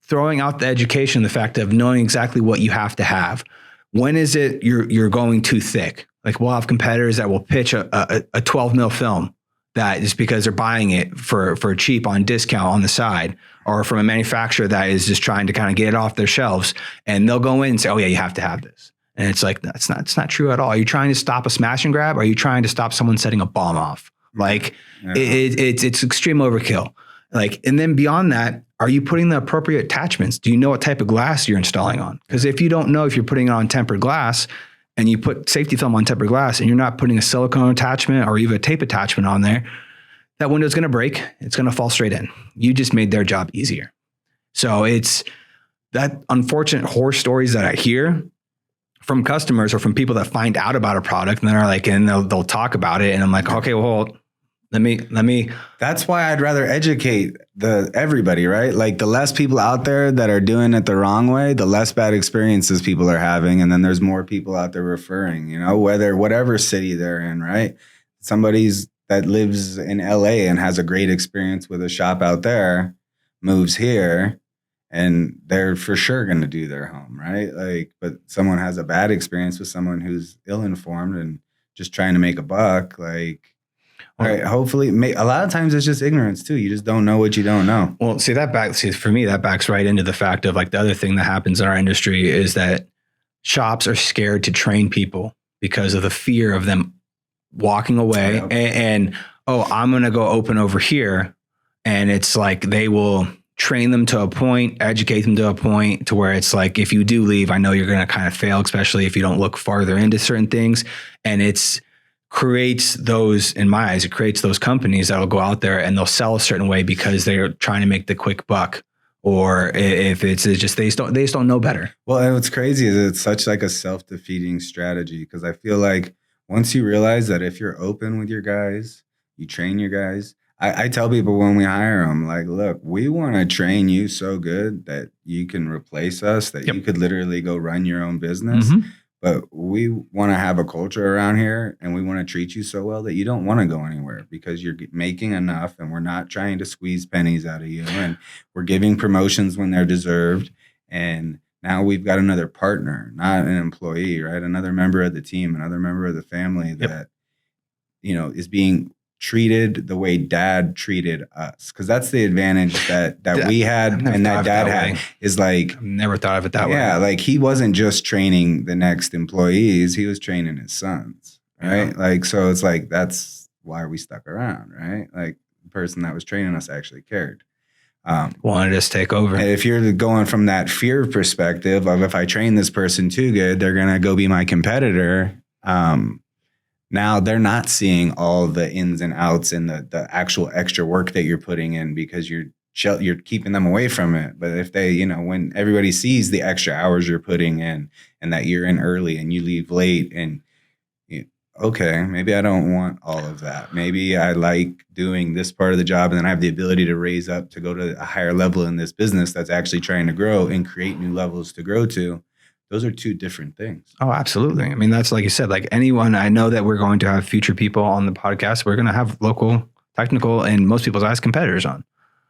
throwing out the education, the fact of knowing exactly what you have to have. When is it you're going too thick? We'll have competitors that will pitch a 12 mil film that is because they're buying it for cheap on discount on the side, or from a manufacturer that is just trying to kind of get it off their shelves, and they'll go in and say, "Oh yeah, you have to have this." And it's it's not true at all. Are you trying to stop a smash and grab? Or are you trying to stop someone setting a bomb off? It's extreme overkill. And then beyond that, are you putting the appropriate attachments? Do you know what type of glass you're installing on? Because if you don't know if you're putting it on tempered glass, and you put safety film on tempered glass and you're not putting a silicone attachment or even a tape attachment on there, that window's going to break. It's going to fall straight in. You just made their job easier. So it's that unfortunate horror stories that I hear from customers or from people that find out about a product and then are and they'll talk about it. And I'm okay, well, let me. That's why I'd rather educate everybody, right? The less people out there that are doing it the wrong way, the less bad experiences people are having. And then there's more people out there referring, whatever city they're in, right? Somebody's that lives in LA and has a great experience with a shop out there moves here and they're for sure going to do their home, right? But someone has a bad experience with someone who's ill-informed and just trying to make a buck, all right, hopefully, a lot of times it's just ignorance too. You just don't know what you don't know. Well, for me, that backs right into the fact of the other thing that happens in our industry is that shops are scared to train people because of the fear of them walking away and I'm going to go open over here And it's like they will train them to a point, educate them to a point to where it's like, if you do leave, I know you're going to kind of fail, especially if you don't look farther into certain things. And creates those, in my eyes, it creates those companies that will go out there and they'll sell a certain way because they're trying to make the quick buck. Or if it's just, they just don't know better. Well, and what's crazy is it's such like a self-defeating strategy, because I feel like once you realize that if you're open with your guys, you train your guys. I tell people when we hire them, like, look, we want to train you so good that you can replace us, that you could literally go run your own business. Mm-hmm. But we want to have a culture around here, and we want to treat you so well that you don't want to go anywhere because you're making enough, and we're not trying to squeeze pennies out of you, and we're giving promotions when they're deserved. And now we've got another partner, not an employee, right? Another member of the team, another member of the family that, is being treated the way dad treated us. Cause that's the advantage that we had and that dad had is like, I've never thought of it that way. Yeah. Like he wasn't just training the next employees, he was training his sons. Right. Yeah. Like, so it's like, that's why we stuck around. Right. Like the person that was training us actually cared. Wanted us to take over. And if you're going from that fear perspective of, if I train this person too good, they're going to go be my competitor. Now they're not seeing all the ins and outs and the actual extra work that you're putting in, because you're keeping them away from it. But if they, when everybody sees the extra hours you're putting in, and that you're in early and you leave late, and okay, maybe I don't want all of that. Maybe I like doing this part of the job, and then I have the ability to raise up to go to a higher level in this business that's actually trying to grow and create new levels to grow to. Those are two different things. Oh, absolutely. I mean, that's like you said, like anyone, I know that we're going to have future people on the podcast. We're going to have local, technical, and most people's eyes competitors on.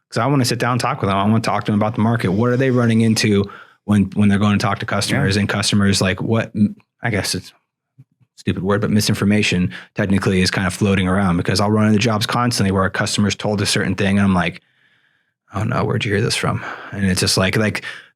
Because I want to sit down and talk with them. I want to talk to them about the market. What are they running into when they're going to talk to customers? And customers, like, what, I guess it's a stupid word, but misinformation technically is kind of floating around, because I'll run into jobs constantly where a customer's told a certain thing and I'm like, oh no, where'd you hear this from? And it's just like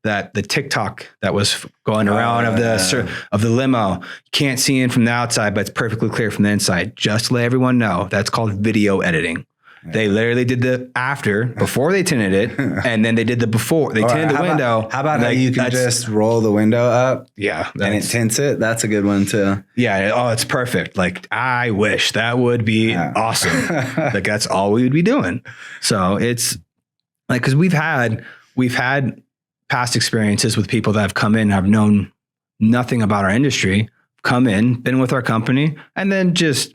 that the TikTok that was going around of the limo, can't see in from the outside, but it's perfectly clear from the inside. Just to let everyone know, that's called video editing. Yeah. They literally did the before they tinted it, and then they did the before. They tinted the window. How about you can just roll the window up? Yeah. And it tints it? That's a good one too. Yeah. Oh, it's perfect. Like, I wish that would be awesome. Like, that's all we would be doing. So it's like, because we've had past experiences with people that have come in, have known nothing about our industry, come in, been with our company, and then just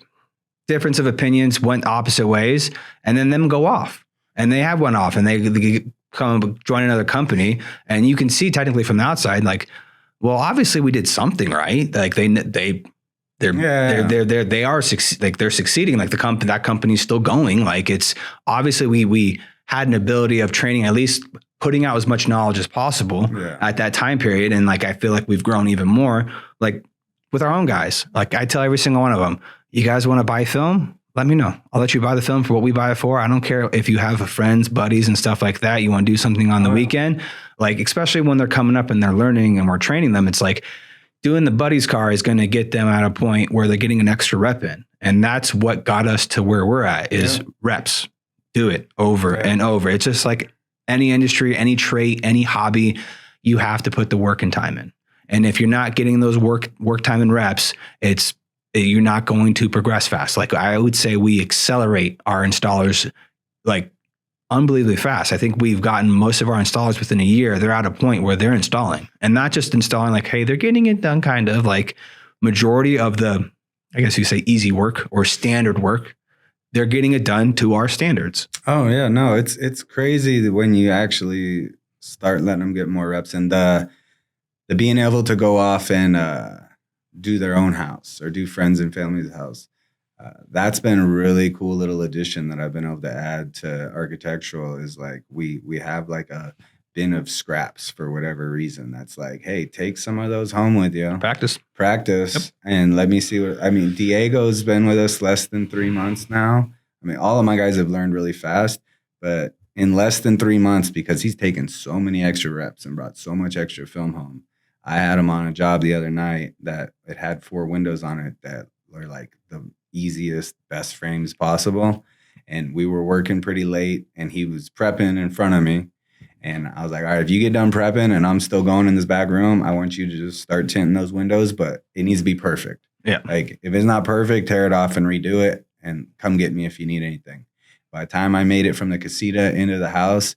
difference of opinions went opposite ways, and then them go off. And they have went off, and they come join another company, and you can see technically from the outside, like, well, obviously we did something right. Like they are succeeding. Like that company's still going. Like, it's obviously we had an ability of training, at least putting out as much knowledge as possible at that time period. And like, I feel like we've grown even more, like with our own guys. Like, I tell every single one of them, you guys want to buy film? Let me know. I'll let you buy the film for what we buy it for. I don't care if you have friends, buddies, and stuff like that. You want to do something on the weekend, like, especially when they're coming up and they're learning and we're training them. It's like doing the buddies car is going to get them at a point where they're getting an extra rep in. And that's what got us to where we're at is reps. Do it over and over. It's just like any industry, any trait, any hobby, you have to put the work and time in. And if you're not getting those work time and reps, you're not going to progress fast. Like, I would say we accelerate our installers like unbelievably fast. I think we've gotten most of our installers within a year. They're at a point where they're installing, and not just installing like, hey, they're getting it done, kind of like majority of the, I guess you say, easy work or standard work. They're getting it done to our standards. Oh yeah, no, it's crazy when you actually start letting them get more reps, and the being able to go off and do their own house or do friends and family's house. That's been a really cool little addition that I've been able to add to architectural. Is like we have like a bin of scraps for whatever reason. That's like, hey, take some of those home with you. Practice. Yep. And let me see Diego's been with us less than 3 months now. I mean, all of my guys have learned really fast, but in less than 3 months, because he's taken so many extra reps and brought so much extra film home. I had him on a job the other night that it had 4 windows on it that were like the easiest, best frames possible. and we were working pretty late, and he was prepping in front of me. And I was like, all right, if you get done prepping and I'm still going in this back room, I want you to just start tinting those windows, but it needs to be perfect. Yeah. Like if it's not perfect, tear it off and redo it and come get me if you need anything. By the time I made it from the casita into the house,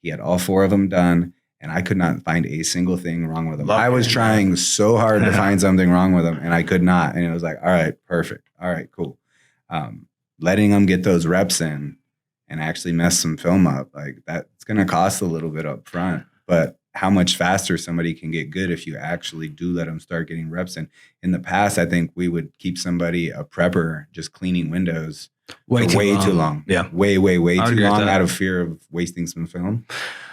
he had all 4 of them done, and I could not find a single thing wrong with them. I was trying so hard to find something wrong with them, and I could not. And it was like, all right, perfect. All right, cool. Letting them get those reps in and actually mess some film up, like that's going to cost a little bit up front, but how much faster somebody can get good if you actually do let them start getting reps in. In the past, I think we would keep somebody, a prepper, just cleaning windows way too long. Yeah. Way too long out of fear of wasting some film.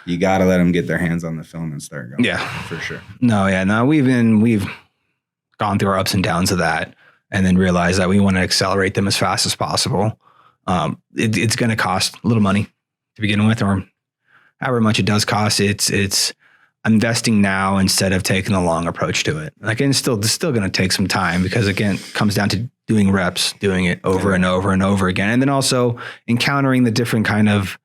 You got to let them get their hands on the film and start going. Yeah. For sure. No, we've gone through our ups and downs of that and then realized that we want to accelerate them as fast as possible. It's going to cost a little money to begin with, or however much it does cost. It's investing now instead of taking a long approach to it. Like, and it's still going to take some time because again, it comes down to doing reps, doing it over and over and over again. And then also encountering the different kind of,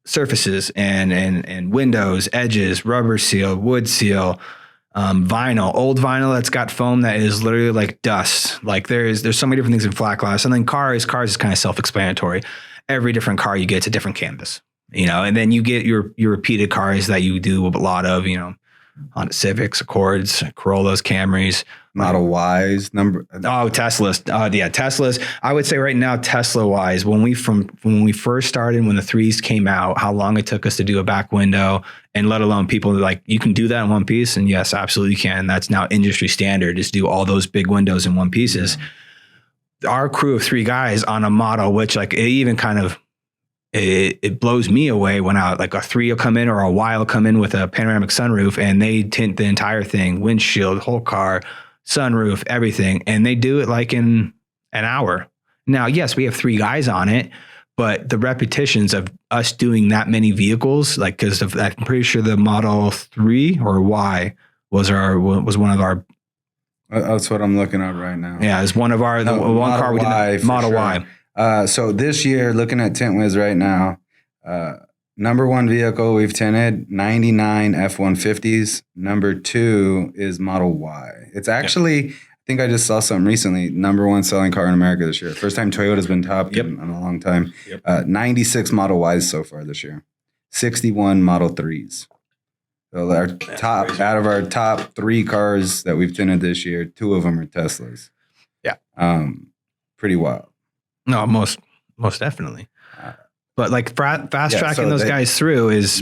surfaces and windows, edges, rubber seal, wood seal, vinyl, old vinyl that's got foam that is literally like dust. Like there's so many different things in flat glass. And then cars is kind of self-explanatory. Every different car you get, it's a different canvas, and then you get your repeated cars that you do a lot of, Honda Civics, Accords, Corollas, Camrys, Model Ys, Teslas. Teslas. I would say right now, Tesla wise, when we first started, when the 3s came out, how long it took us to do a back window, and let alone people like, you can do that in one piece. And yes, absolutely can. That's now industry standard, is do all those big windows in one pieces. Yeah. Our crew of 3 guys on a model, which like it even kind of, it blows me away when like a 3 will come in or a Y will come in with a panoramic sunroof and they tint the entire thing, windshield, whole car, sunroof, everything. And they do it like in an hour. Now, yes, we have 3 guys on it, but the repetitions of us doing that many vehicles, like, cause I'm pretty sure the Model 3 or Y was one of our. That's what I'm looking at right now. Yeah. It's one of our, the one Model car we did, Model sure. Y. So this year, looking at TintWiz right now, number 1 vehicle we've tinted 99 F-150s. Number 2 is Model Y. It's actually, I think I just saw something recently, number 1 selling car in America this year. First time Toyota's been top in a long time. 96 Model Ys so far this year. 61 Model 3s. So out of our top 3 cars that we've tinted this year, 2 of them are Teslas. Yeah. Pretty wild. No, most definitely. But like fast tracking those guys through is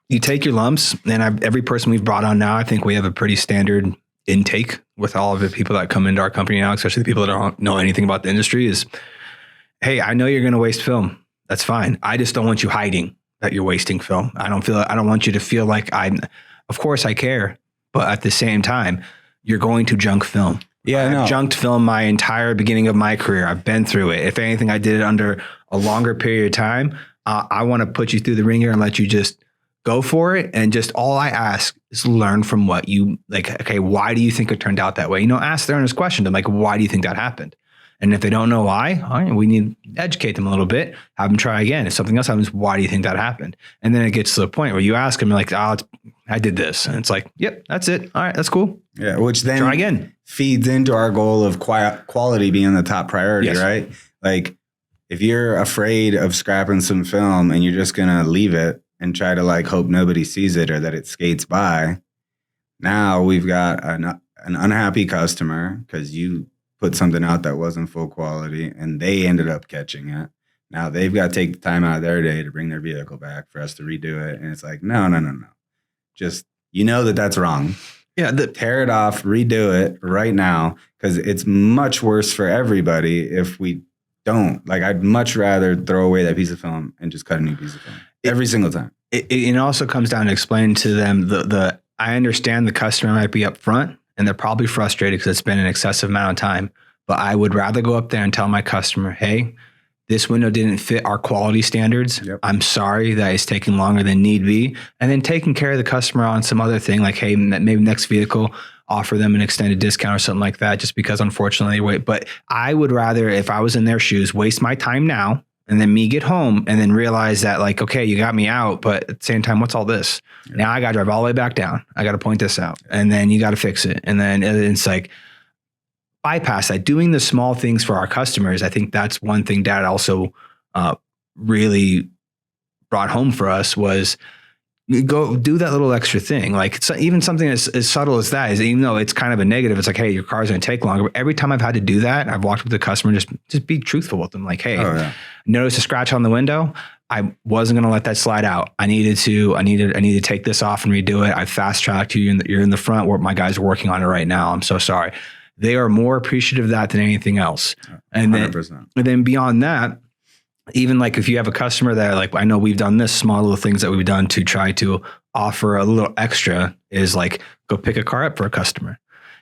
you take your lumps, and every person we've brought on now, I think we have a pretty standard intake with all of the people that come into our company now, especially the people that don't know anything about the industry, is, hey, I know you're going to waste film. That's fine. I just don't want you hiding that you're wasting film. I don't want you to feel like of course I care, but at the same time, you're going to junk film. Yeah, I've junked film my entire beginning of my career. I've been through it. If anything, I did it under a longer period of time. I want to put you through the ringer and let you just go for it. And just all I ask is learn from what you like. Okay, why do you think it turned out that way? Ask the earnest question. I'm like, why do you think that happened? And if they don't know why, all right, we need to educate them a little bit, have them try again. If something else happens, why do you think that happened? And then it gets to the point where you ask them, like, I did this. And it's like, yep, that's it. All right, that's cool. Yeah, which then try again. Feeds into our goal of quality being the top priority, right? Like, if you're afraid of scrapping some film and you're just going to leave it and try to like hope nobody sees it or that it skates by, now we've got an unhappy customer because you put something out that wasn't full quality and they ended up catching it. Now they've got to take the time out of their day to bring their vehicle back for us to redo it. And it's like, no. Just, that's wrong. Yeah. Tear it off, redo it right now, because it's much worse for everybody if we don't. Like, I'd much rather throw away that piece of film and just cut a new piece of film every single time. It also comes down to explaining to them I understand the customer might be up front and they're probably frustrated because it's been an excessive amount of time. But I would rather go up there and tell my customer, hey, this window didn't fit our quality standards. Yep. I'm sorry that it's taking longer than need be. And then taking care of the customer on some other thing, like, hey, maybe next vehicle, offer them an extended discount or something like that, just because unfortunately wait. But I would rather, if I was in their shoes, waste my time now and then me get home and then realize that like, okay, you got me out, but at the same time, what's all this? Yeah. Now I got to drive all the way back down. I got to point this out and then you got to fix it. And then it's like bypass that, doing the small things for our customers. I think that's one thing Dad also really brought home for us was go do that little extra thing. Like it's even something as subtle as that is, even though it's kind of a negative, it's like, hey, your car's going to take longer. But every time I've had to do that, I've walked with the customer, just be truthful with them. Like, hey, notice a scratch on the window. I wasn't going to let that slide out. I need to take this off and redo it. I fast tracked you. You're in the front where my guys are working on it right now. I'm so sorry. They are more appreciative of that than anything else. And 100%. then beyond that, even like if you have a customer that like, I know we've done this small little things that we've done to try to offer a little extra is like, go pick a car up for a customer.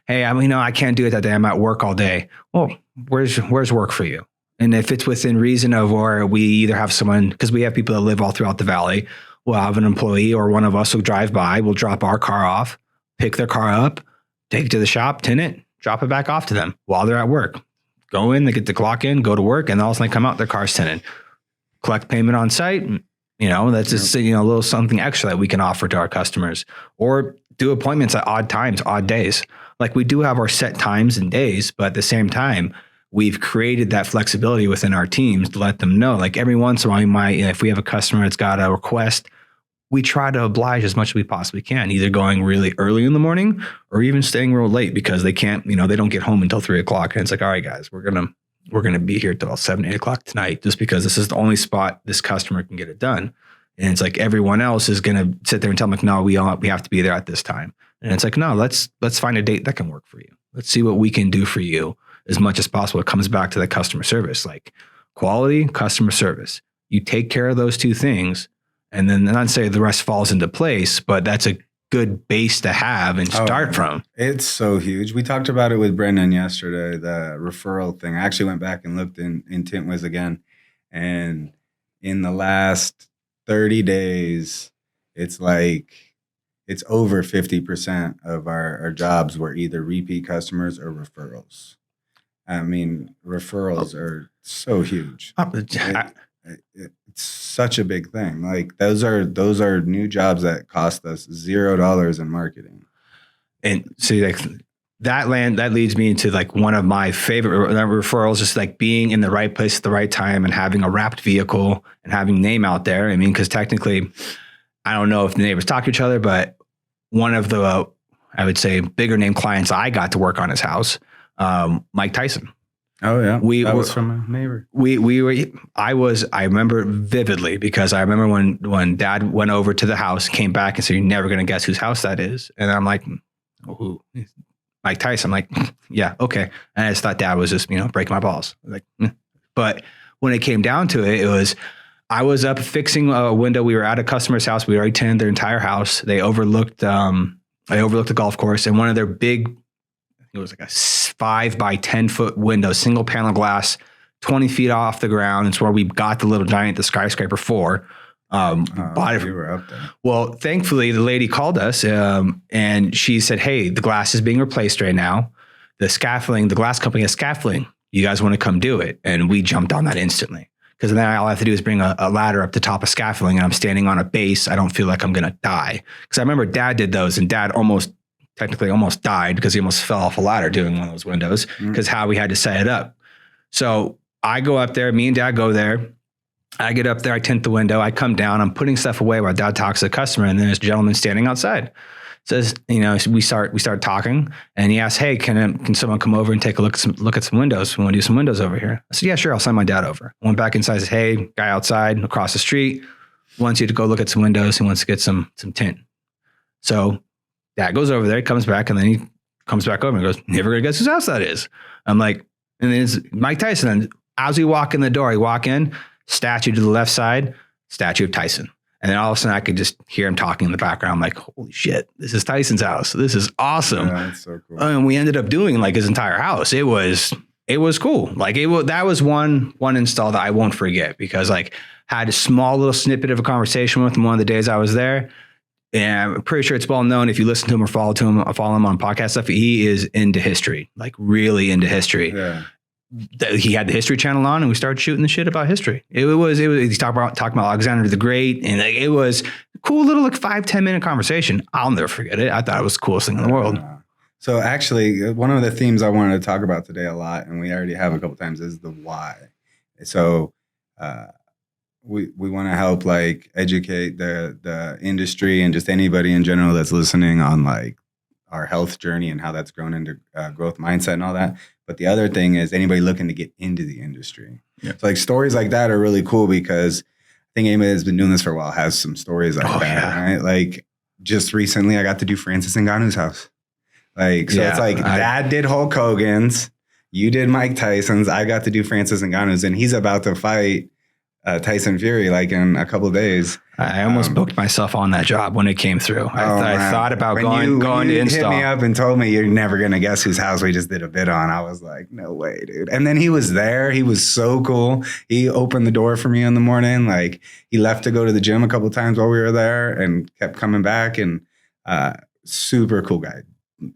Hey, I can't do it that day. I'm at work all day. Well, where's work for you? And if it's within reason of, or we either have someone, because we have people that live all throughout the valley, we'll have an employee or one of us will drive by, we'll drop our car off, pick their car up, take it to the shop, tint it, drop it back off to them while they're at work. Go in, they get the clock in, go to work, and all of a sudden they come out, their car's tinted. Collect payment on site. That's just, a little something extra that we can offer to our customers, or do appointments at odd times, odd days. Like we do have our set times and days, but at the same time, we've created that flexibility within our teams to let them know, like every once in a while, if we have a customer that's got a request, we try to oblige as much as we possibly can, either going really early in the morning or even staying real late because they can't, they don't get home until 3:00. And it's like, all right, guys, we're going to be here till 7, 8 o'clock tonight, just because this is the only spot this customer can get it done. And it's like, everyone else is going to sit there and tell them like, no, we have to be there at this time. And it's like, no, let's find a date that can work for you. Let's see what we can do for you as much as possible. It comes back to the customer service, like quality, customer service. You take care of those two things. And then not say the rest falls into place, but that's a good base to have and start from. It's so huge. We talked about it with Brendan yesterday, the referral thing. I actually went back and looked in TintWiz again. And in the last 30 days, it's over 50% of our jobs were either repeat customers or referrals. I mean, referrals are so huge. It's such a big thing. Like those are new jobs that cost us $0 in marketing. And see, like that leads me into like one of my favorite referrals, just like being in the right place at the right time and having a wrapped vehicle and having name out there. I mean, because technically, I don't know if the neighbors talk to each other, but one of the, I would say, bigger name clients I got to work on his house, Mike Tyson. Oh yeah, that was from a neighbor. I remember vividly because I remember when Dad went over to the house, came back and said, "You're never going to guess whose house that is." And I'm like, "Who?" Mike Tyson. I'm like, "Yeah, okay." And I just thought Dad was just breaking my balls. Like, but when it came down to it, I was up fixing a window. We were at a customer's house. We already tinted their entire house. They overlooked the golf course, and one of their big. It was like a 5 by 10 foot window, single panel glass, 20 feet off the ground. It's where we got the little giant, the skyscraper for. We were up there. Well, thankfully, the lady called us and she said, "Hey, the glass is being replaced right now. The glass company has scaffolding. You guys want to come do it?" And we jumped on that instantly. Because then all I have to do is bring a ladder up the top of scaffolding and I'm standing on a base. I don't feel like I'm going to die. Because I remember Dad did those and Dad technically almost died because he almost fell off a ladder doing one of those windows because how we had to set it up. So I go up there, me and Dad go there. I get up there, I tint the window, I come down, I'm putting stuff away while Dad talks to the customer. And then this gentleman standing outside says, we start talking and he asks, "Hey, can someone come over and take a look at some windows? We want to do some windows over here." I said, "Yeah, sure. I'll send my dad over." I went back inside and said, "Hey, guy outside across the street wants you to go look at some windows. He wants to get some tint." So Dad goes over there, he comes back, and then he comes back over and goes, "Never gonna guess whose house that is." I'm like, and then it's Mike Tyson. And as we walk in the door, I walk in, statue to the left side, statue of Tyson. And then all of a sudden I could just hear him talking in the background. I'm like, holy shit, this is Tyson's house. This is awesome. Yeah, that's so cool. And we ended up doing like his entire house. It was cool. Like that was one install that I won't forget because like had a small little snippet of a conversation with him one of the days I was there. And I'm pretty sure it's well known if you listen to him or follow him on podcast stuff. He is into history, like really into history. Yeah. He had the History Channel on, and we started shooting the shit about history. It was he's talking about Alexander the Great, and like, it was a cool little like 5-10 minute conversation. I'll never forget it. I thought it was the coolest thing in the world. So actually, one of the themes I wanted to talk about today a lot, and we already have a couple times, is the why. So we want to help like educate the industry and just anybody in general that's listening on like our health journey and how that's grown into growth mindset and all that. But the other thing is anybody looking to get into the industry. Yeah. So like stories like that are really cool because I think anybody that's been doing this for a while has some stories like that, right? Like just recently I got to do Francis Ngannou's house. Like, so it's like Dad did Hulk Hogan's, you did Mike Tyson's, I got to do Francis Ngannou's, and he's about to fight Tyson Fury like in a couple of days. I almost booked myself on that job when it came through. I thought about going to install. Hit me up and told me you're never going to guess whose house we just did a bid on. I was like, no way, dude. And then he was there. He was so cool. He opened the door for me in the morning. Like he left to go to the gym a couple of times while we were there and kept coming back, and super cool guy.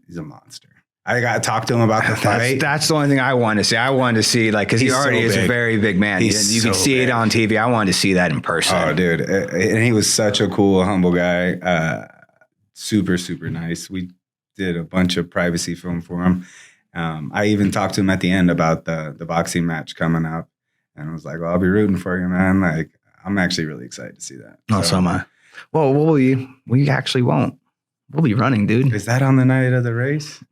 He's a monster. I got to talk to him about the fight. That's the only thing I wanted to see. I wanted to see, like, because he already is a very big man. You can see it on TV. I wanted to see that in person. Oh, dude. And he was such a cool, humble guy. Super, super nice. We did a bunch of privacy film for him. I even talked to him at the end about the boxing match coming up. And I was like, well, I'll be rooting for you, man. Like, I'm actually really excited to see that. Oh, so am I. Well, we actually won't. We'll be running, dude. Is that on the night of the race?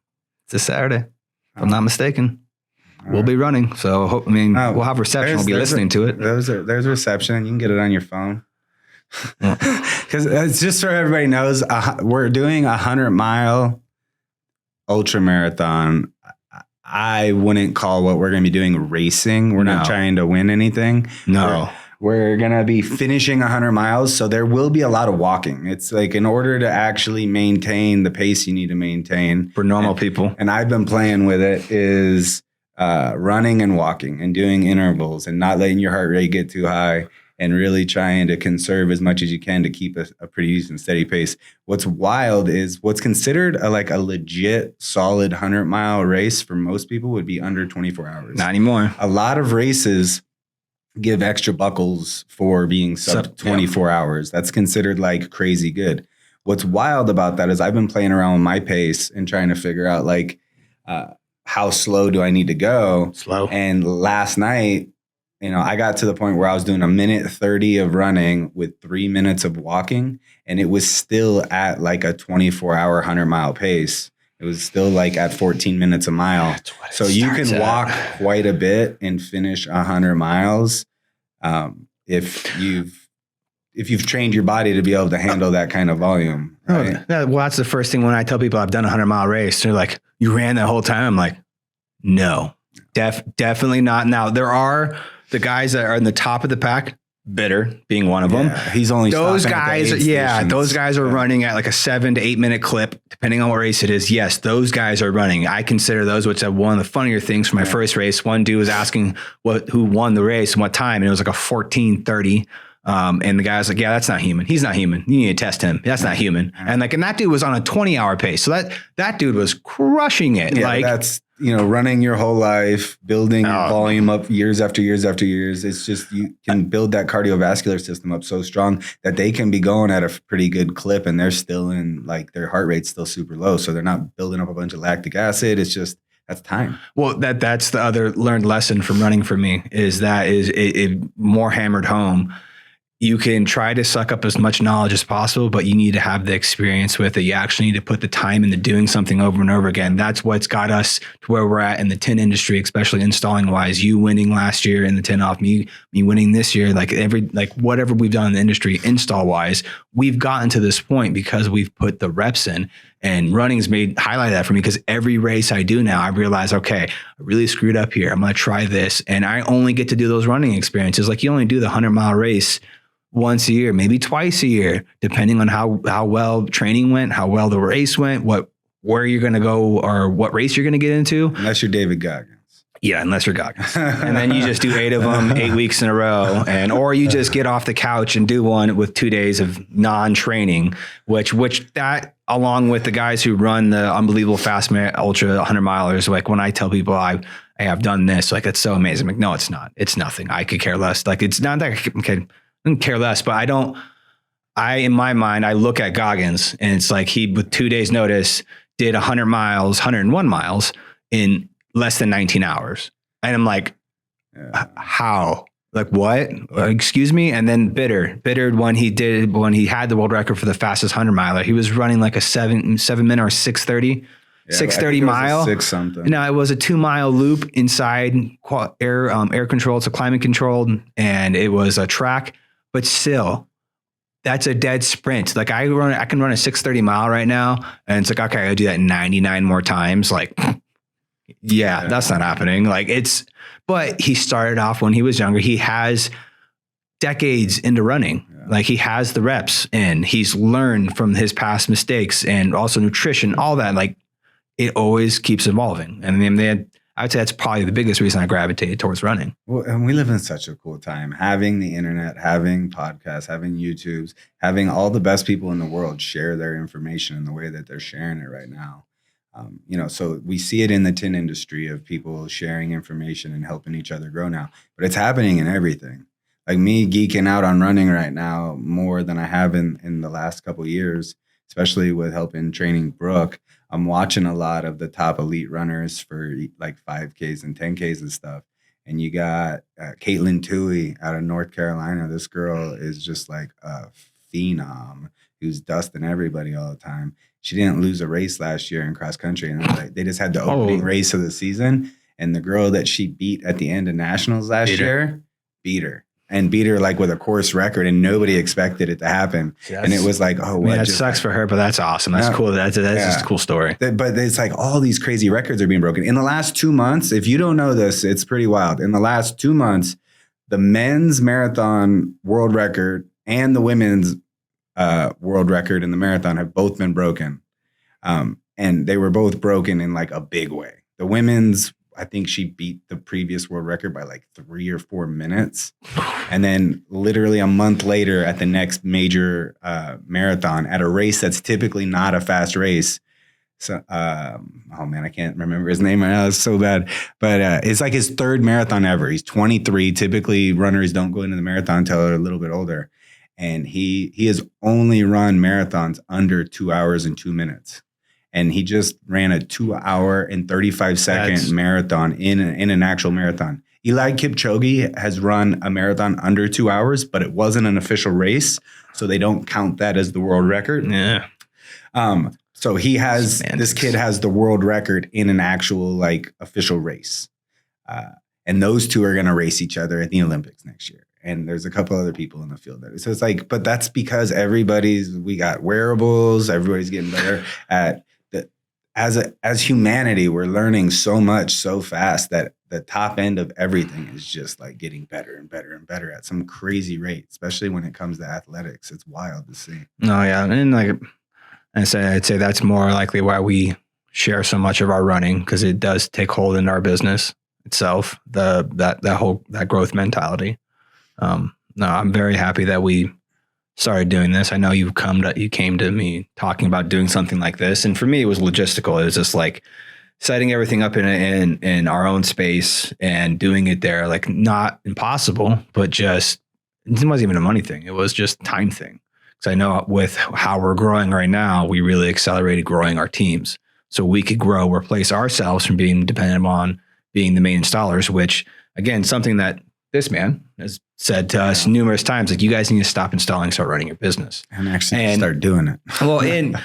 It's a Saturday, if I'm not mistaken. We'll be running. So, we'll have reception. We'll be listening to it. There's reception. You can get it on your phone. Because it's just so everybody knows, we're doing 100-mile ultra marathon. I wouldn't call what we're going to be doing racing. We're not trying to win anything. No. We're going to be finishing 100 miles, so there will be a lot of walking. It's like in order to actually maintain the pace you need to maintain. For normal people. And I've been playing with it is running and walking and doing intervals and not letting your heart rate get too high and really trying to conserve as much as you can to keep a pretty decent steady pace. What's wild is what's considered a legit solid 100-mile race for most people would be under 24 hours. Not anymore. A lot of races give extra buckles for being sub 24 hours. That's considered like crazy good. What's wild about that is I've been playing around with my pace and trying to figure out like how slow do I need to go? Slow. And last night, I got to the point where I was doing 1:30 of running with 3 minutes of walking, and it was still at like a 24-hour 100-mile pace. It was still like at 14 minutes a mile. So you can walk quite a bit and finish 100 miles if you've trained your body to be able to handle that kind of volume. Right? Well, that's the first thing when I tell people I've done a 100-mile race. They're like, "You ran that whole time?" I'm like, "No, definitely not." Now there are the guys that are in the top of the pack. Bitter being one of them. He's only those guys. Those guys are running at like a 7 to 8 minute clip, depending on what race it is. Yes, those guys are running. I consider those, which are one of the funnier things for my first race. One dude was asking who won the race and what time, and it was like a 14:30. And the guy was like, "Yeah, that's not human. He's not human. You need to test him. That's not human." And that dude was on a 20-hour pace. So that dude was crushing it. Yeah, that's running your whole life, building volume up years after years after years. It's just you can build that cardiovascular system up so strong that they can be going at a pretty good clip, and they're still in like their heart rate's still super low, so they're not building up a bunch of lactic acid. It's just that's time. Well, that's the other learned lesson from running for me is it more hammered home. You can try to suck up as much knowledge as possible, but you need to have the experience with it. You actually need to put the time into doing something over and over again. That's what's got us to where we're at in the tint industry, especially installing wise. You winning last year in the tint off, me winning this year, like whatever we've done in the industry install wise, we've gotten to this point because we've put the reps in. And running's highlight that for me because every race I do now, I realize, okay, I really screwed up here. I'm going to try this. And I only get to do those running experiences. Like you only do the 100-mile race once a year, maybe twice a year, depending on how well training went, how well the race went, where you're going to go or what race you're going to get into. Unless you're David Goggins. Yeah, unless you're Goggins. And then you just do 8 of them 8 weeks in a row. Or you just get off the couch and do one with 2 days of non-training, which that along with the guys who run the unbelievable fast ultra 100 milers, like when I tell people I have done this, like it's so amazing. I'm like, no, it's not. It's nothing. I could care less. Like it's not that I can care less, but in my mind, I look at Goggins and it's like he, with 2 days notice, did 100 miles, 101 miles in less than 19 hours. And I'm like, how? Like what? Excuse me? And then Bitter when he had the world record for the fastest 100 miler, he was running like a 7 minute or 6:30. 6:30 mile. 6 something. No, it was a 2 mile loop inside air controlled, so climate controlled, and it was a track. But still, that's a dead sprint. Like I can run a 6:30 mile right now, and it's like, okay, I gotta do that 99 more times. Like, yeah, that's not happening. Like but he started off when he was younger. He has decades into running. Yeah. Like he has the reps, and he's learned from his past mistakes, and also nutrition, all that. Like, it always keeps evolving. And then I would say that's probably the biggest reason I gravitated towards running. Well, and we live in such a cool time, having the internet, having podcasts, having YouTubes, having all the best people in the world share their information in the way that they're sharing it right now. So we see it in the Tint industry of people sharing information and helping each other grow now, but it's happening in everything. Like me geeking out on running right now more than I have in the last couple of years, especially with helping training Brooke. I'm watching a lot of the top elite runners for like 5Ks and 10Ks and stuff. And you got Caitlin Toohey out of North Carolina. This girl is just like a phenom who's dusting everybody all the time. She didn't lose a race last year in cross country. And they just had the opening race of the season. And the girl that she beat at the end of nationals last year beat her. And beat her like with a course record, and nobody expected it to happen. Yes. And it was like, oh, what? That sucks for her, but that's awesome. That's cool. That's just a cool story. But it's like all these crazy records are being broken. In the last 2 months, if you don't know this, it's pretty wild. In the last 2 months, the men's marathon world record and the women's world record in the marathon have both been broken. And they were both broken in like a big way. The women's, I think she beat the previous world record by like 3 or 4 minutes. And then literally a month later at the next major marathon at a race that's typically not a fast race. So, oh man, I can't remember his name right now. It's so bad. But it's like his 3rd marathon ever. He's 23. Typically runners don't go into the marathon until they're a little bit older. And he has only run marathons under 2 hours and 2 minutes. And he just ran a 2 hour and 35-second marathon in an actual marathon. Eli Kipchoge has run a marathon under 2 hours, but it wasn't an official race, so they don't count that as the world record. Yeah. So this kid has the world record in an actual like official race. And those two are going to race each other at the Olympics next year. And there's a couple other people in the field there. So it's like, but that's because we got wearables, everybody's getting better at as humanity, we're learning so much so fast that the top end of everything is just like getting better and better and better at some crazy rate, especially when it comes to athletics. It's wild to see. Oh yeah. And like I'd say that's more likely why we share so much of our running, because it does take hold in our business itself, that growth mentality. No, I'm very happy that we started doing this. I know you came to me talking about doing something like this. And for me, it was logistical. It was just like setting everything up in our own space and doing it there. Like not impossible, but just, it wasn't even a money thing. It was just time thing. Because I know with how we're growing right now, we really accelerated growing our teams. So we could replace ourselves from being dependent on being the main installers, which again, something that this man has said to us numerous times, like, you guys need to stop installing, start running your business. And actually start doing it. Well, and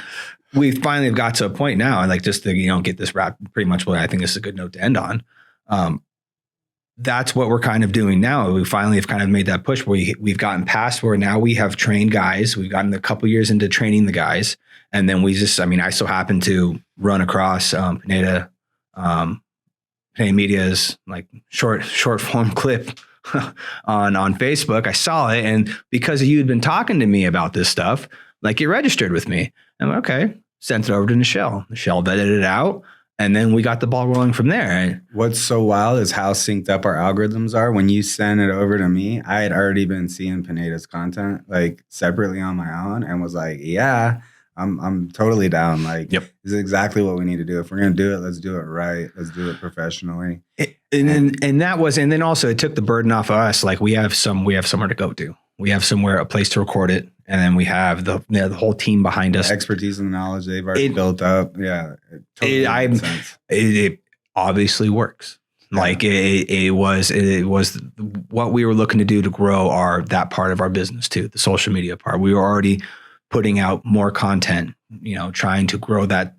we finally have got to a point now, and like just to, get this wrapped pretty much what I think this is a good note to end on. That's what we're kind of doing now. We finally have kind of made that push where we've gotten past where now we have trained guys. We've gotten a couple years into training the guys. And then I so happen to run across Pineda Media's like short form clip on Facebook. I saw it, and because you had been talking to me about this stuff, like, it registered with me. I'm like, okay, sent it over to Michelle. Michelle vetted it out, And then we got the ball rolling from there. What's so wild is how synced up our algorithms are. When you send it over to me, I had already been seeing Pineda's content like separately on my own and was like, yeah, I'm totally down. Like, Yep. This is exactly what we need to do. If we're gonna do it, let's do it right. Let's do it professionally. And then also it took the burden off of us. Like we have somewhere to go to. We have a place to record it, and then we have the whole team behind us. Expertise and knowledge they've already built up. Yeah, it obviously works. Yeah. Like it was what we were looking to do to grow that part of our business too, the social media part. We were already putting out more content, trying to grow that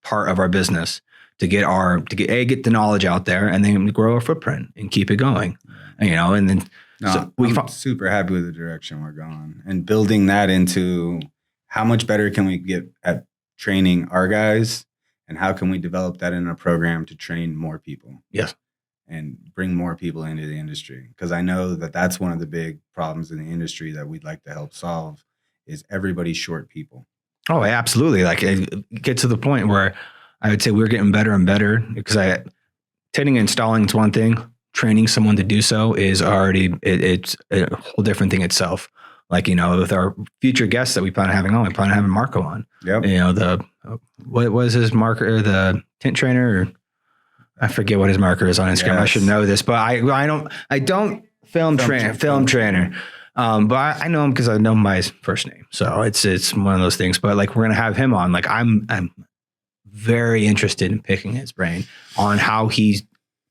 part of our business to get the knowledge out there, and then grow our footprint and keep it going. And then. No, I'm super happy with the direction we're going and building that into how much better can we get at training our guys and how can we develop that in a program to train more people? Yes. And bring more people into the industry. Because I know that that's one of the big problems in the industry that we'd like to help solve is everybody's short people. Oh, absolutely. Like it gets to the point where I would say we're getting better and better because tinting and installing is one thing. Training someone to do so is already it's a whole different thing itself. Like, with our future guests that we plan on having on, we plan on having Marco on. Yep. What was his marker? The tint trainer, or I forget what his marker is on Instagram. Yes. I should know this, but I don't film trainer. But I know him because I know him by his first name. So it's one of those things. But like we're gonna have him on. Like I'm very interested in picking his brain on how he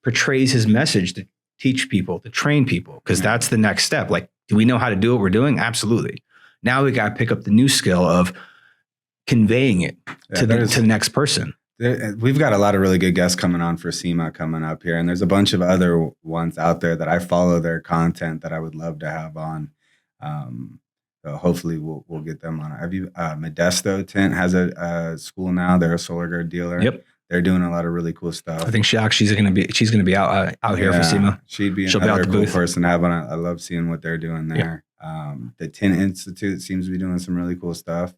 portrays his message to teach people, to train people, because that's the next step. Like, do we know how to do what we're doing? Absolutely. Now we got to pick up the new skill of conveying it to the next person. We've got a lot of really good guests coming on for SEMA coming up here, and there's a bunch of other ones out there that I follow their content that I would love to have on. So hopefully we'll get them on. Have you Modesto Tint has a school now. They're a Solar Guard dealer. Yep. They're doing a lot of really cool stuff. I think she's gonna be out here for SEMA. She'll be another cool person to have on. I love seeing what they're doing there. Yeah. The Tint Institute seems to be doing some really cool stuff.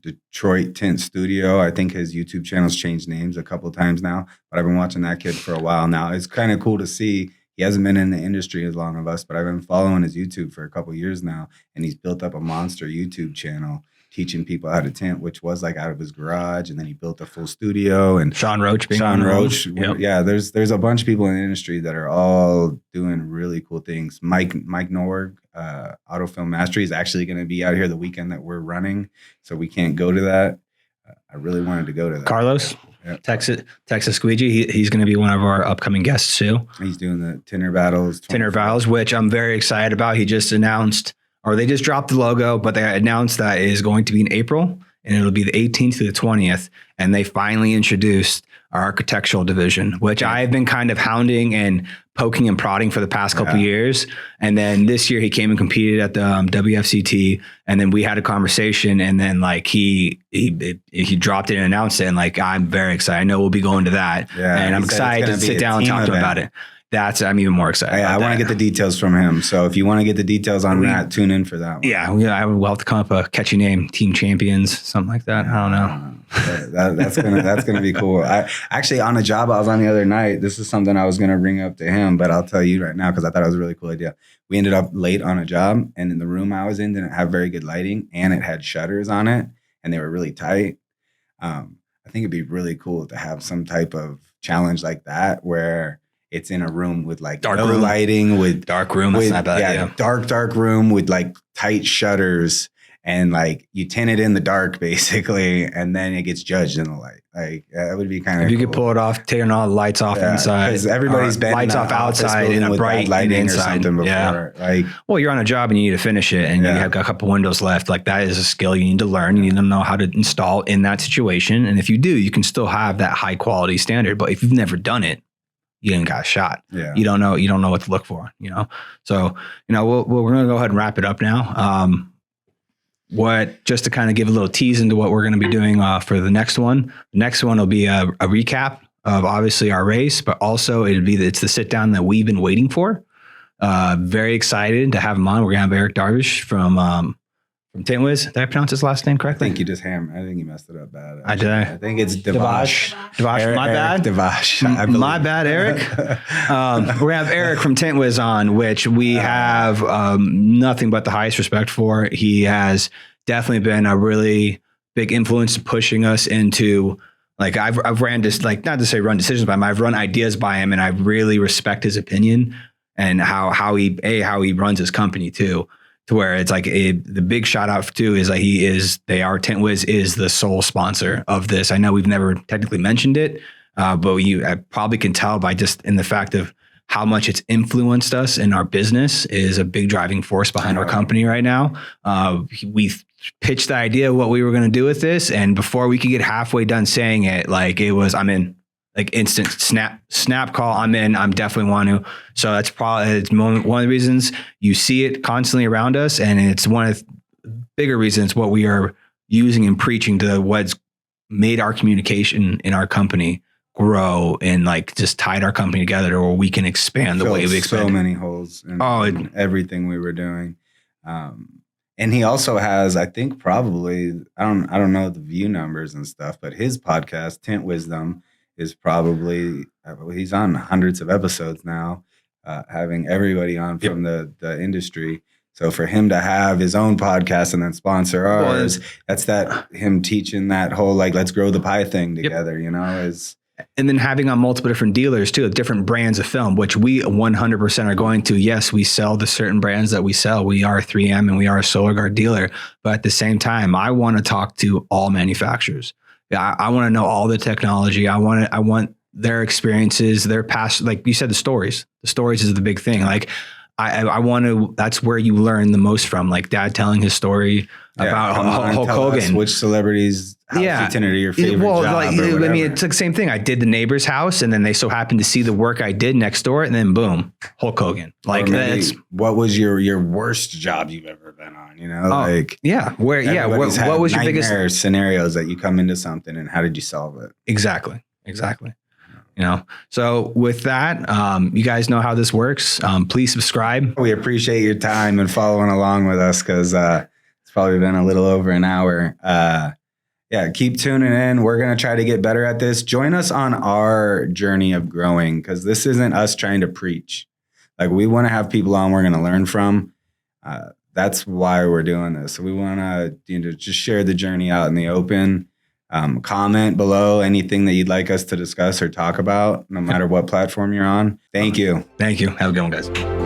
Detroit Tint Studio, I think his YouTube channel's changed names a couple times now, but I've been watching that kid for a while now. It's kind of cool to see. He hasn't been in the industry as long as us, but I've been following his YouTube for a couple years now, and he's built up a monster YouTube channel teaching people how to tint, which was like out of his garage, and then he built a full studio. And Sean Roach, yep. Yeah, there's a bunch of people in the industry that are all doing really cool things. Mike Norg, Autofilm Mastery, is actually going to be out here the weekend that we're running, so we can't go to that. I really wanted to go to that. Carlos, yep. Texas Squeegee, he's going to be one of our upcoming guests too. He's doing the Tinner Battles, which I'm very excited about. He just announced. Or they just dropped the logo, but they announced that it is going to be in April, and it'll be the 18th to the 20th. And they finally introduced our architectural division, which I've been kind of hounding and poking and prodding for the past couple of years. And then this year he came and competed at the WFCT, and then we had a conversation, and then like he dropped it and announced it, and like I'm very excited. I know we'll be going to that, and I'm excited to sit down and talk to him about it. I'm even more excited. I want to get the details from him. So if you want to get the details on that, tune in for that one. Yeah, I would have to come up with a catchy name, Team Champions, something like that. I don't know. That's gonna be cool. I actually, on a job I was on the other night, this is something I was gonna bring up to him, but I'll tell you right now because I thought it was a really cool idea. We ended up late on a job, and in the room I was in didn't have very good lighting, and it had shutters on it, and they were really tight. I think it'd be really cool to have some type of challenge like that where it's in a room with like dark no room. lighting, with dark room. That's not bad. Yeah, dark room with like tight shutters, and like you tint it in the dark basically, and then it gets judged in the light. Like that would be kind of. If you could pull it off, turn all the lights off inside, because everybody's been lights off outside in a bright lighting or something before. Yeah. Like, well, you're on a job and you need to finish it, and you have got a couple windows left. Like that is a skill you need to learn. You need to know how to install in that situation, and if you do, you can still have that high quality standard. But if you've never done it, you ain't got a shot. Yeah. You don't know what to look for, So, we're going to go ahead and wrap it up now. Just to kind of give a little tease into what we're going to be doing for the next one. The next one will be a recap of obviously our race, but also it's the sit down that we've been waiting for. Very excited to have him on. We're going to have Eric Darvish from from Tint Wiz. Did I pronounce his last name I correctly? think you just I think you messed it up bad. I did. I think it's Devash. Devash, my bad. Devash. My bad, Eric. We're gonna have Eric from Tint Wiz on, which we have nothing but the highest respect for. He has definitely been a really big influence pushing us into, like, I've ran this, like, not to say run decisions by him, I've run ideas by him, and I really respect his opinion and how he runs his company too. To where it's like the big shout out too is like Tint Wiz is the sole sponsor of this. I know we've never technically mentioned it, but I probably can tell by just in the fact of how much it's influenced us in our business is a big driving force behind our company right now. We pitched the idea of what we were going to do with this, and before we could get halfway done saying it, like it was, I'm in. Like instant snap call. I'm in. I'm definitely want to. So that's probably one of the reasons you see it constantly around us, and it's one of the bigger reasons what we are using and preaching to what's made our communication in our company grow and like just tied our company together to where we can expand the way we expand. So many holes in everything we were doing. And he also has, I think, probably I don't know the view numbers and stuff, but his podcast, Tint Wisdom, is probably, he's on hundreds of episodes now, having everybody on from the industry. So for him to have his own podcast and then sponsor ours, that's him teaching that whole, like, let's grow the pie thing together, is. And then having on multiple different dealers too, different brands of film, which we 100% are going to. Yes, we sell the certain brands that we sell. We are 3M and we are a SolarGuard dealer. But at the same time, I want to talk to all manufacturers. I want to know all the technology. I want their experiences, their past, like you said, the stories. The stories is the big thing. Like I want to, that's where you learn the most from, like Dad telling his story about Hulk Hogan. Which celebrities house you tended to your favorite job like, I mean, it's the same thing. I did the neighbor's house and then they so happened to see the work I did next door and then boom, Hulk Hogan. Like that's. What was your worst job you've ever been on? What was your biggest scenarios that you come into something and how did you solve it? Exactly. So with that, you guys know how this works. Please subscribe. We appreciate your time and following along with us because it's probably been a little over an hour. Keep tuning in. We're going to try to get better at this. Join us on our journey of growing because this isn't us trying to preach. Like, we want to have people on we're going to learn from. That's why we're doing this. We want to just share the journey out in the open. Comment below anything that you'd like us to discuss or talk about, no matter what platform you're on. Thank you. Have a good one, guys.